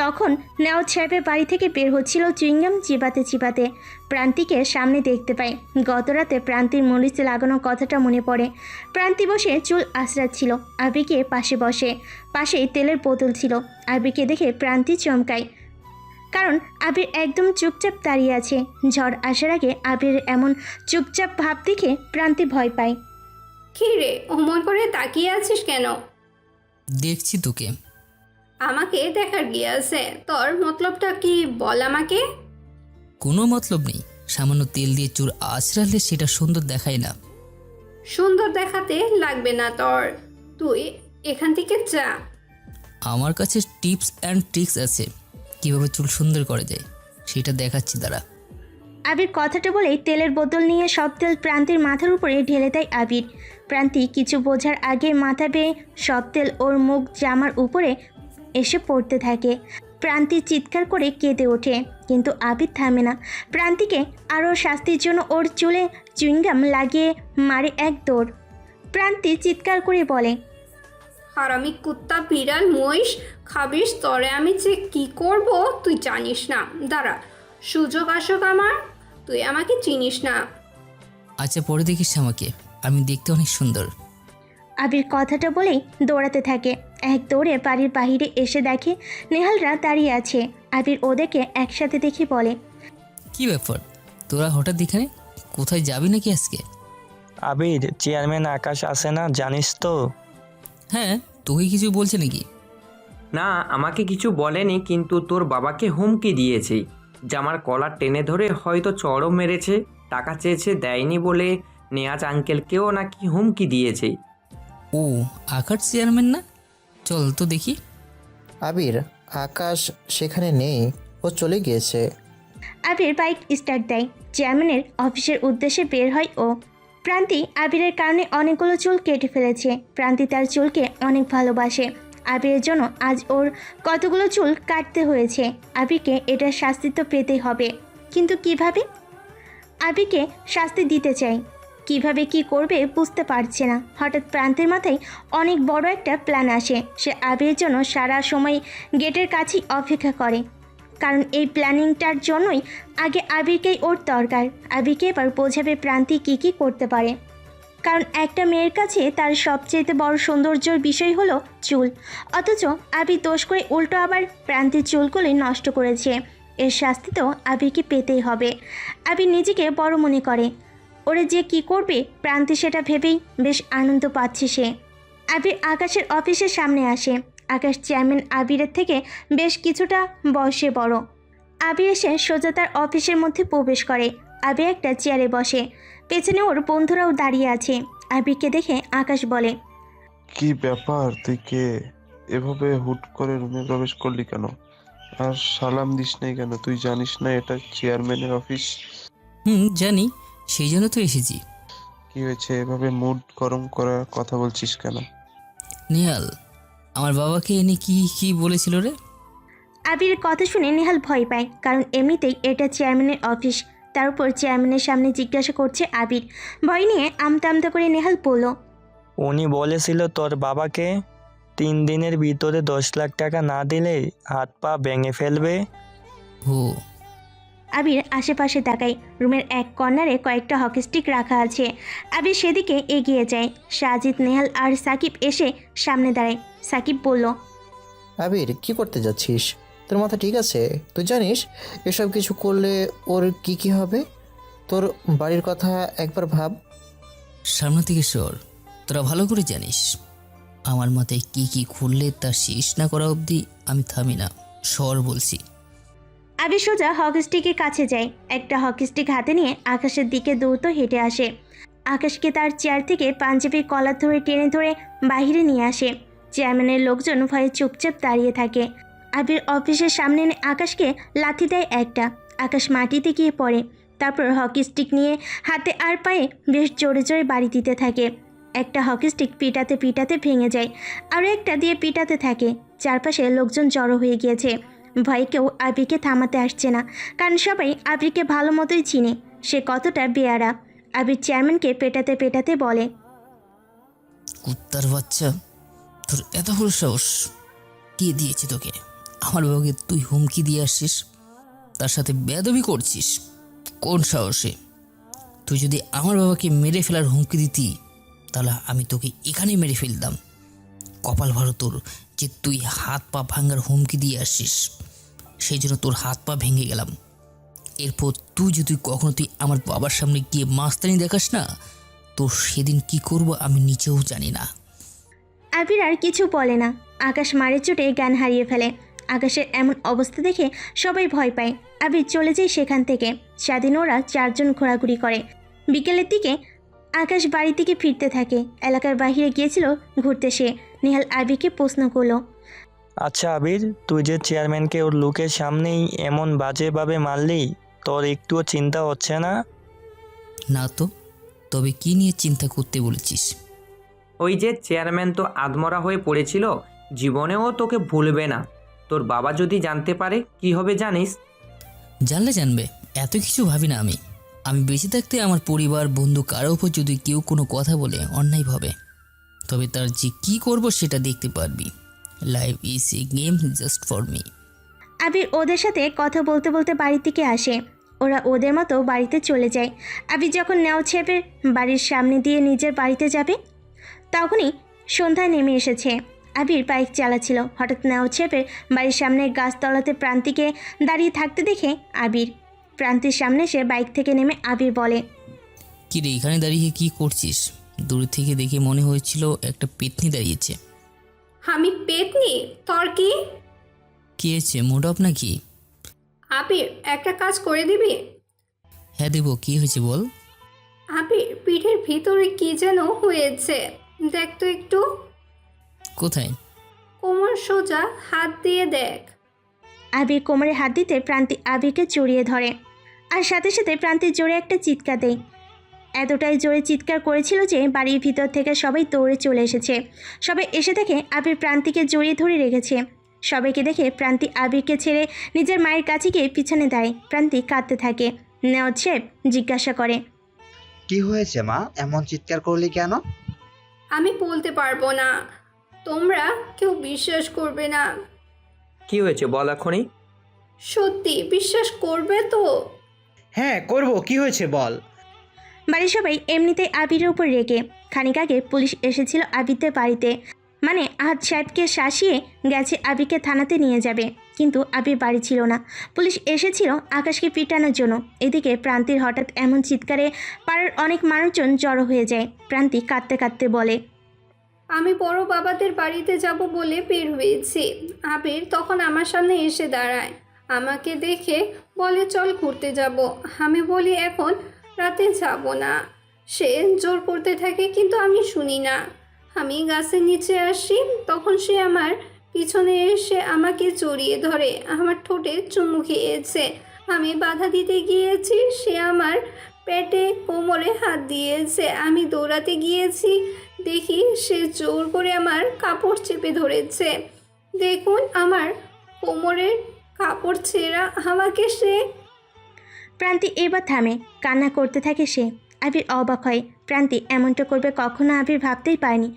তখন নেওয়াজ সাহেবের বাড়ি থেকে বের হচ্ছিল চুইংগাম চিবাতে চিবাতে। প্রান্তিকে সামনে দেখতে পায়। গতরাতে প্রান্তির মরিচে লাগানো কথাটা মনে পড়ে। প্রান্তি বসে চুল আঁচড়াচ্ছিল, আবিকে পাশে বসে। পাশেই তেলের বোতল ছিল। আবিকে দেখে প্রান্তি চমকায়, কারণ আবির একদম চুপচাপ দাঁড়িয়ে আছে। ঝড় আসার আগে আবির এমন চুপচাপ ভাব দেখে প্রান্তি ভয় পায়। কি রে, অমন করে তাকিয়ে আছিস কেন? দেখছি তোকে। আমাকে দেখার গিয়ে আছে? তোর মতলবটা কি বল আমাকে। কোনো মতলব নেই, সামান্য তেল দিয়ে চুল আঁচড়ালে সেটা সুন্দর দেখায় না। সুন্দর দেখাতে লাগবে না তোর, তুই এখান থেকে যা। আমার কাছে টিপস অ্যান্ড ট্রিক্স আছে, কিভাবে চুল সুন্দর করে যায় সেটা দেখাচ্ছি দাঁড়া। আবির কথাটা বলেই তেলের বোতল নিয়ে সব তেল প্রান্তির মাথার উপরে ঢেলে দেয় আবির। প্রান্তি কিছু বোঝার আগে মাথা বেয়ে সব তেল ওর মুখ জামার উপরে এসে পড়তে থাকে। প্রান্তি চিৎকার করে কেঁদে ওঠে, কিন্তু আবির থামে না। প্রান্তিকে আরও শাস্তির জন্য ওর চুলে চুইংগাম লাগিয়ে মারে এক দৌড়। প্রান্তি চিৎকার করে বলে, হারামি কুত্তা, বিড়াল, মহিষ খাবিস, তরে আমি যে কি করব তুই জানিস না। দাঁড়া, সুযোগ আসুক আমার, তুই আমাকে চিনিস না। আচ্ছা পরে দেখিস আমাকে, আমি দেখতে অনেক সুন্দর। আবির কথাটা বলেই দৌড়াতে থাকে। এক দৌড়ে বাড়ির বাহিরে এসে দেখে নেহালরা দাঁড়িয়ে আছে। আবির ওদেরকে একসাথে দেখে বলে, কি ব্যাপার তোরা হঠাৎ এখানে? কোথায় যাবি নাকি আজকে? আবির, চেয়ারম্যান আকাশ আসে না, জানিস তো? হ্যাঁ, তোকে কিছু বলছে নাকি? না, আমাকে কিছু বলেনি, কিন্তু তোর বাবাকে হুমকি দিয়েছে। জামার কলার টেনে ধরে হয়তো চড়ও মেরেছে। টাকা চেয়েছে, দেয়নি বলে নেয়াজ আঙ্কেলকেও নাকি হুমকি দিয়েছে। ও, আকাশ চেয়ারম্যান না? চল তো দেখি। আবির, আকাশ সেখানে নেই, ও চলে গিয়েছে। আবির বাইক স্টার্ট দেয়। চেয়ারম্যানের অফিসের উদ্দেশ্যে বের হয় ও। প্রান্তি আবিরের কারণে অনেকগুলো চুল কেটে ফেলেছে। প্রান্তি তার চুলকে অনেক ভালোবাসে। আবিরের জন্য আজ ওর কতগুলো চুল কাটতে হয়েছে। আবিরকে এটার শাস্তি তো পেতেই হবে, কিন্তু কিভাবে? আবিরকে শাস্তি দিতে চাই, কিভাবে কি করবে বুঝতে পারছে না। হঠাৎ প্রান্তের মাথায় অনেক বড় একটা প্ল্যান আসে। সে আবিরের জন্য সারা সময় গেটের কাছেই অপেক্ষা করে, কারণ এই প্ল্যানিংটার জন্যই আগে আবিরকেই ওর দরকার। আবিরকে এবার বোঝাবে প্রান্তি কী কী করতে পারে, কারণ একটা মেয়ের কাছে তার সবচেয়ে বড় সৌন্দর্যের বিষয় হলো চুল। অথচ আবির দোষ করে উল্টো আবার প্রান্তির চুলগুলি নষ্ট করেছে। এর শাস্তি তো আবিরকে পেতেই হবে। আবির নিজেকে বড় মনে করে, ওরে যে কি করবে প্রান্তি সেটা ভেবেই বেশ আনন্দ পাচ্ছে সে। আবির আকাশের অফিসের সামনে আসে। আকাশ চেয়ারম্যান আবিরের থেকে বেশ কিছুটা বয়সে বড়। আবির এসে সোজা তার অফিসের মধ্যে প্রবেশ করে। আবির একটা চেয়ারে বসে, পেছনে ওর বন্ধুরাও দাঁড়িয়ে আছে। আবিরকে দেখে আকাশ বলে, কি ব্যাপার, তুই কে? এভাবে হুট করে রুমে প্রবেশ করলি কেন? আর সালাম দিস নাই কেন? তুই জানিস না এটা চেয়ারম্যানের অফিস? জানি, সেই জন্য তো এসেছি। কি হয়েছে, এভাবে মুড গরম করার কথা বলছিস কেন? নেহাল আমার বাবাকে এনে কি কি বলেছিল রে? আবিরের কথা শুনে নেহাল ভয় পায়, কারণ এমনিতেই এটা চেয়ারম্যানের অফিস। তার উপর চেয়ারম্যানের সামনে জিজ্ঞাসা করছে আবির। ভয় নিয়ে আমতা আমতা করে নেহাল বলল, উনি বলেছিল তোর বাবাকে 3 দিনের ভিতরে 10 লাখ টাকা না দিলে হাত পা ভেঙে ফেলবে। ও। আবির আশেপাশে তাকায়। রুমের এক কর্নারে কয়েকটা হকি স্টিক রাখা আছে। আবির সেদিকে এগিয়ে যায়। সাজিদ, নেহাল আর সাকিব এসে সামনে দাঁড়ায়। সাকিব বলল, আবির, কি করতে যাচ্ছিস? তোর মাথা ঠিক আছে? তুই জানিস এসব কিছু করলে ওর কি কি হবে? তোর বাড়ির কথা একবার ভাব। সামনে থেকে সর, তোরা ভালো করে জানিস আমার মাথায় কি কি খুললে তা শেষ না করা অবধি আমি থামি না। সর বলছি। আবির সোজা হকি স্টিকের কাছে যায়। একটা হকি স্টিক হাতে নিয়ে আকাশের দিকে দ্রুত হেঁটে আসে। আকাশকে তার চেয়ার থেকে পাঞ্জাবির কলার ধরে টেনে ধরে বাহিরে নিয়ে আসে। চেয়ারম্যানের লোকজন ভয়ে চুপচাপ দাঁড়িয়ে থাকে। আবির অফিসের সামনে এনে আকাশকে লাথি দেয় একটা। আকাশ মাটিতে গিয়ে পড়ে। তারপর হকি স্টিক নিয়ে হাতে আর পায়ে বেশ জোরে জোরে বাড়ি দিতে থাকে। একটা হকি স্টিক পিটাতে পিটাতে ভেঙে যায়, আরও একটা দিয়ে পিটাতে থাকে। চারপাশে লোকজন জড়ো হয়ে গিয়েছে। ভয়ে কেউ আবিরকে থামাতে আসছে না, কারণ সবাই আবিরকে ভালো মতোই চিনে সে কতটা বেয়ারা। আবির চেয়ারম্যানকে পেটাতে পেটাতে বলে, কুত্তার বাচ্চা, তোর এত বড় সাহস! কে দিয়েছে তোকে? আমার বাবাকে তুই হুমকি দিয়ে আসছিস, তার সাথে বেয়াদবি করছিস? কোন সাহসে? তুই যদি আমার বাবাকে মেরে ফেলার হুমকি দিতি তাহলে আমি তোকে এখানেই মেরে ফেলতাম। কপাল ভালো তোর যে তুই হাত পা ভাঙার হুমকি দিয়ে আসছিস, সেই জন্য তোর হাত পা ভেঙে গেলাম। এরপর তুই আমার বাবার সামনে গিয়ে মাস্তানি দেখাস না, তোর সেদিন কি করব আমি নিজেও জানি না। আবির আর কিছু বলে না। আকাশ মারের চোটে জ্ঞান হারিয়ে ফেলে। আকাশের এমন অবস্থা দেখে সবাই ভয় পায়। আবির চলে যায় সেখান থেকে। সেদিন ওরা 4 জন ঘোরাঘুরি করে। বিকেলের দিকে আকাশ বাড়ি থেকে ফিরতে থাকে। এলাকার বাইরে গিয়েছিল ঘুরতে সে। নেহাল আবিরকে প্রশ্ন করলো, আচ্ছা আবির, তুই যে চেয়ারম্যানকে ওর লোকের সামনেই এমন বাজেভাবে মারলি, তোর একটুও চিন্তা হচ্ছে না? না তো, তবে কি নিয়ে চিন্তা করতে বলেছিস? ওই যে চেয়ারম্যান তো আধমরা হয়ে পড়েছিল, জীবনেও তোকে ভুলবে না। তোর বাবা যদি জানতে পারে কি হবে জানিস? জানলে জানবে, এত কিছু ভাবি না আমি। আমি বেঁচে থাকতে আমার পরিবার বন্ধু কারো উপর যদি কেউ কোনো কথা বলে অন্যায়ভাবে, তবে তার যে কি করব সেটা দেখতে পারবি। Life is a game just for me. Abir ওদের সাথে কথা বলতে বলতে বাড়ি থেকে আসে। ওরা ওদের মতো বাড়িতে চলে যায়। আবির যখন নেওয়াজ সাহেবের বাড়ির সামনে দিয়ে নিজের বাড়িতে যাবে, তখনই সন্ধ্যা নেমে এসেছে। আবির বাইক চালাচ্ছিল। হঠাৎ নেওয়াজ সাহেবের বাড়ির সামনে গাছতলাতে প্রান্তিকে দাঁড়িয়ে থাকতে দেখে আবির প্রান্তির সামনে এসে বাইক থেকে নেমে আবির বলে, কি রে, এখানে দাঁড়িয়ে কি করছিস? দূর থেকে দেখে মনে হয়েছিল একটা পেতনি দাঁড়িয়েছে। আমি পেতনি? তোর কি? কি হয়েছে, মুড অফ নাকি? আবির, একটা কাজ করে দিবি? হ্যাঁ দেবো, কি হয়েছে বল। আবির, পিঠের ভিতরে কি যেন হয়েছে, দেখ তো একটু। কোথায়? কোমর সোজা হাত দিয়ে দেখ। আবির কোমরে হাত দিতে প্রান্তি আবিরকে জড়িয়ে ধরে, আর সাথে সাথে প্রান্তির জোরে একটা চিৎকার দেয়। এতটাই জোরে চিৎকার করেছিল যে বাড়ির ভিতর থেকে সবাই দৌড়ে চলে এসেছে। সবাই এসে দেখে আবির প্রান্তিকে জড়িয়ে ধরে রেখেছে। সবাইকে দেখে প্রান্তি আবিরকে ছেড়ে নিজের মায়ের কাছে গিয়ে পিছনে দাঁড়ায়। প্রান্তি কাঁদতে থাকে। নেওয়াজ সাহেব জিজ্ঞাসা করে, কি হয়েছে মা, এমন চিৎকার করলি কেন? আমি বলতে পারবো না, তোমরা কেউ বিশ্বাস করবে না। কি হয়েছে বল এখনই। সত্যি বিশ্বাস করবে তো? হ্যাঁ করব, কি হয়েছে বল। বাড়ির সবাই এমনিতেই আবিরের উপর রেগে। খানিক আগে পুলিশ এসেছিল আবিরদের বাড়িতে, মানে আহাদ সাহেবকে শাসিয়ে গেছে আবিরকে থানাতে নিয়ে যাবে, কিন্তু আবির বাড়ি ছিল না। পুলিশ এসেছিল আকাশকে পিটানোর জন্য। এদিকে প্রান্তির হঠাৎ এমন চিৎকারে পাড়ার অনেক মানুষজন জড়ো হয়ে যায়। প্রান্তি কাঁদতে কাঁদতে বলে, আমি বড় বাবাদের বাড়িতে যাব বলে বের হয়েছি। আবির তখন আমার সামনে এসে দাঁড়ায়, আমাকে দেখে বলে চল ঘুরতে যাব। আমি বলি এখন রাতে যাব না। সে জোর করতে থাকে কিন্তু আমি শুনি না। আমি গাছের নিচে আসি, তখন সে আমার পিছনে এসে আমাকে জড়িয়ে ধরে, আমার ঠোঁটে চুমু খেয়েছে। আমি বাধা দিতে গিয়েছি, সে আমার পেটে কোমরে হাত দিয়েছে। আমি দৌড়াতে গিয়েছি, দেখি সে জোর করে আমার কাপড় চেপে ধরেছে। দেখুন আমার কোমরের কাপড় ছেঁড়া, আমাকে সে। প্রান্তি এবার থামে, কান্না করতে থাকে সে। আবির অবাক হয়, প্রান্তি এমনটা করবে কখনো আবির ভাবতেই পারেনি।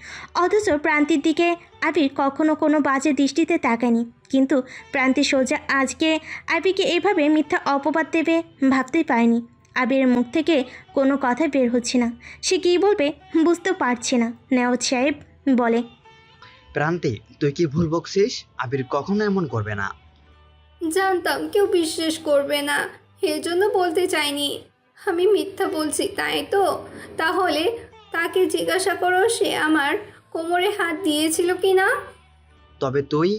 অথচ প্রান্তির দিকে আবির কখনো কোনো বাজে দৃষ্টিতে তাকায়নি, কিন্তু প্রান্তি সোজা আজকে আবিরকে এভাবে মিথ্যা অপবাদ দেবে ভাবতেই পারেনি। আবিরের মুখ থেকে কোনো কথা বের হচ্ছে না। সে কী বলবে বুঝতে পারছে না। নেওয়াজ সাহেব বলে, প্রান্তি, তুই কি ভুল বকছিস? আবির কখনো এমন করবে না। জানতাম কেউ বিশ্বাস করবে না, এজন্য বলতে চাইনি। আমি মিথ্যা বলছি তাই তো? তাহলে তাকে জিজ্ঞাসা করো সে আমার কোমরে হাত দিয়েছিল কি না। তবে তুই?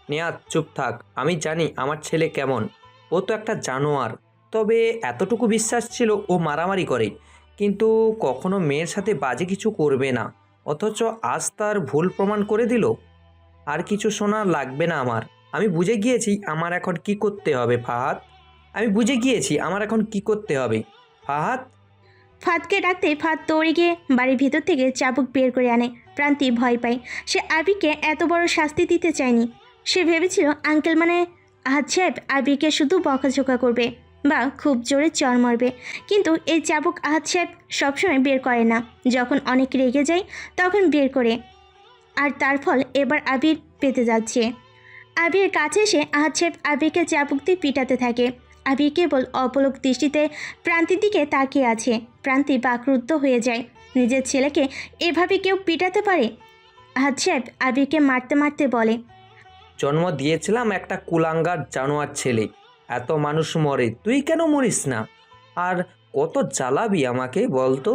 নেহাত চুপ থাক। আমি জানি আমার ছেলে কেমন। ও তো একটা জানোয়ার। তবে এতটুকু বিশ্বাস ছিল ও মারামারি করে, কিন্তু কখনো মেয়ের সাথে বাজে কিছু করবে না। অথচ আজ তার ভুল প্রমাণ করে দিল। আর কিছু শোনা লাগবে না আমার। আমি বুঝে গিয়েছি আমার এখন কি করতে হবে ফাহাদ। আমি বুঝে গিয়েছি আমার এখন কি করতে হবে ফাহাদ। ফাদকে ডাকতে ফাদ দৌড়ে গিয়ে বাড়ির ভিতর থেকে চাবুক বের করে আনে। প্রান্তি ভয় পায়। সে আবিরকে এত বড় শাস্তি দিতে চায়নি। সে ভেবেছিল আঙ্কেল মানে আহাদ সাহেব আবিরকে শুধু বকাঝোকা করবে বা খুব জোরে চর মারবে, কিন্তু এই চাবুক আহাদ সাহেব সবসময় বের করে না। যখন অনেক রেগে যায় তখন বের করে, আর তার ফল এবার আবির পেতে যাচ্ছে। আবিরের কাছে এসে আহাদ সাহেব আবিরকে চাবুক দিয়ে পিটাতে থাকে। আবির কেবল অপলক দৃষ্টিতে প্রান্তির দিকে তাকিয়ে আছে। প্রান্তি বাকরুদ্ধ হয়ে যায়। নিজের ছেলেকে এভাবে কেউ পিটাতে পারে? আহাদ সাহেব আবিরকে মারতে মারতে বলে, জন্ম দিয়েছিলাম একটা কুলাঙ্গার জানোয়ার ছেলে, এত মানুষ মরে, তুই কেন মরিস না? আর কত জ্বালাবি আমাকে বলতো?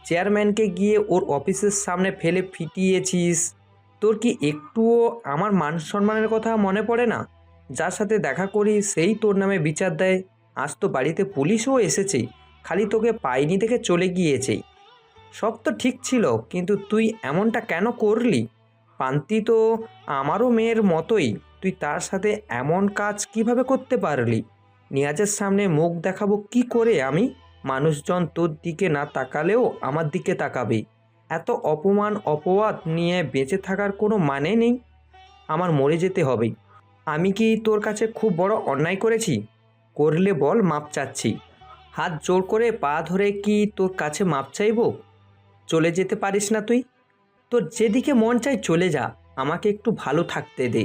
চেয়ারম্যানকে গিয়ে ওর অফিসের সামনে ফেলে ফিটিয়েছিস। তোর কি একটুও আমার মান সম্মানের কথা মনে পড়ে না? যার সাথে দেখা করি সেই তোর নামে বিচার দেয়। আজ তো বাড়িতে পুলিশও এসেছে, খালি তোকে পাইনি দেখে চলে গিয়েছে। সব তো ঠিক ছিল, কিন্তু তুই এমনটা কেন করলি? পান্তি তো আমারও মেয়ের মতোই, তুই তার সাথে এমন কাজ কিভাবে করতে পারলি? নিয়াজের সামনে মুখ দেখাবো কি করে আমি? মানুষজন তোর দিকে না তাকালেও আমার দিকে তাকাবে। এত অপমান অপবাদ নিয়ে বেঁচে থাকার কোনো মানে নেই। আমার মরে যেতে হবে। আমি কি তোর কাছে খুব বড় অন্যায় করেছি? করলে বল, মাপ চাচ্ছি। হাত জোর করে পা ধরে কি তোর কাছে মাপ চাইব? চলে যেতে পারিস না তুই? তোর যেদিকে মন চাই চলে যা, আমাকে একটু ভালো থাকতে দে।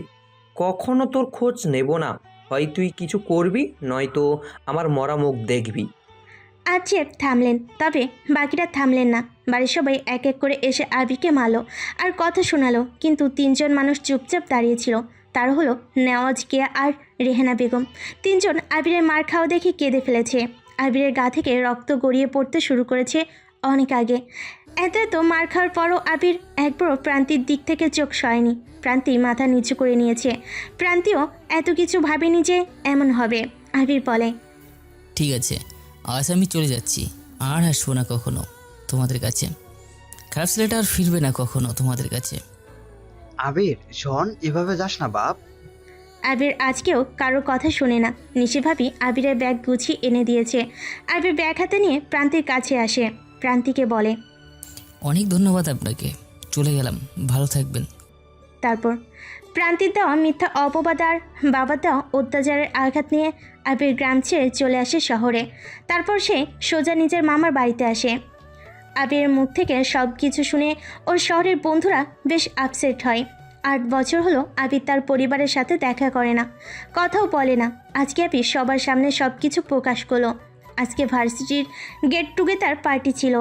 কখনো তোর খোঁজ নেব না। হয় তুই কিছু করবি, নয়তো আমার মরা মুখ দেখবি। আজেব থামলেন, তবে বাকিরা থামলেন না। বাড়ির সবাই এক এক করে এসে আবিরকে মারল আর কথা শোনালো, কিন্তু তিনজন মানুষ চুপচাপ দাঁড়িয়েছিল। তারা হলো নেওয়াজ, কেয়া আর রেহানা বেগম। তিনজন আবিরের মার খাওয়া দেখে কেঁদে ফেলেছে। আবিরের গা থেকে রক্ত গড়িয়ে পড়তে শুরু করেছে অনেক আগে। এত মার খাওয়ার পরও আবির একবারও প্রান্তির দিক থেকে চোখ সয়নি। প্রান্তি মাথা নিচু করে নিয়েছে। প্রান্তিও এত কিছু ভাবেনি যে এমন হবে। আবির বলে, ঠিক আছে, আজ আমি চলে যাচ্ছি, আর আসবো না কখনো তোমাদের কাছে। খারাপ ছেলেটা আর ফিরবে না কখনো তোমাদের কাছে। আবির শোন, এভাবে যাস না বাপ। আবির আজকেও কারোর কথা শোনে না। নিশি ভাবি আবিরের ব্যাগ গুছিয়ে এনে দিয়েছে। আবির ব্যাগ হাতে নিয়ে প্রান্তির কাছে আসে। প্রান্তিকে বলে, অনেক ধন্যবাদ আপনাকে, চলে গেলাম, ভালো থাকবেন। তারপর প্রান্তির দেওয়া মিথ্যা অপবাদ আর বাবার দেওয়া অত্যাচারের আঘাত নিয়ে আবির গ্রাম ছেড়ে চলে আসে শহরে। তারপর সে সোজা নিজের মামার বাড়িতে আসে। আবিরের মুখ থেকে সব কিছু শুনে ওর শহরের বন্ধুরা বেশ আপসেট হয়। 8 বছর হলো আবির তার পরিবারের সাথে দেখা করে না, কথাও বলে না। আজকে আবির সবার সামনে সব কিছু প্রকাশ করলো। আজকে ভার্সিটির গেট টুগেদার পার্টি ছিল।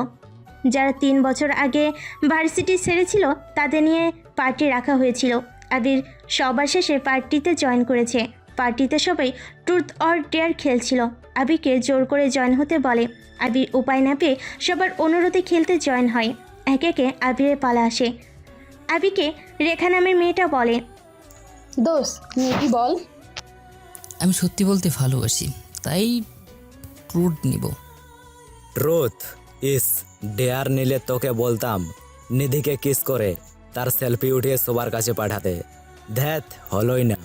যারা 3 বছর আগে ভার্সিটি ছেড়েছিল তাদের নিয়ে পার্টি রাখা হয়েছিল। আবির সবার শেষে পার্টিতে জয়েন করেছে। পার্টিতে সবাই ট্রুথ অর ডেয়ার খেলছিল। আবিরকে জোর করে জয়েন হতে বলে। আবির উপায় না পেয়ে সবার অনুরোধে খেলতে জয়েন হয়। একে একে আবিরের পালা আসে। আবিকে রেখা নামের মেয়েটা বলে, দোস্ত মেয়েটি বল। আমি সত্যি বলতে ভালোবাসি, তাই ট্রুথ নিব। ট্রুথ ইস ডেয়ার নিলে তোকে বলতাম নিধিকে কিস করে তার সেলফি উঠিয়ে সবার কাছে পাঠাতে। ধ্যাত হলোই না।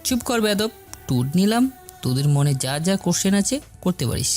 চুপ কর বেয়াদব, ট্রুথ নিলাম, তোদের মনে যা যা কোশ্চেন আছে করতে পারিস।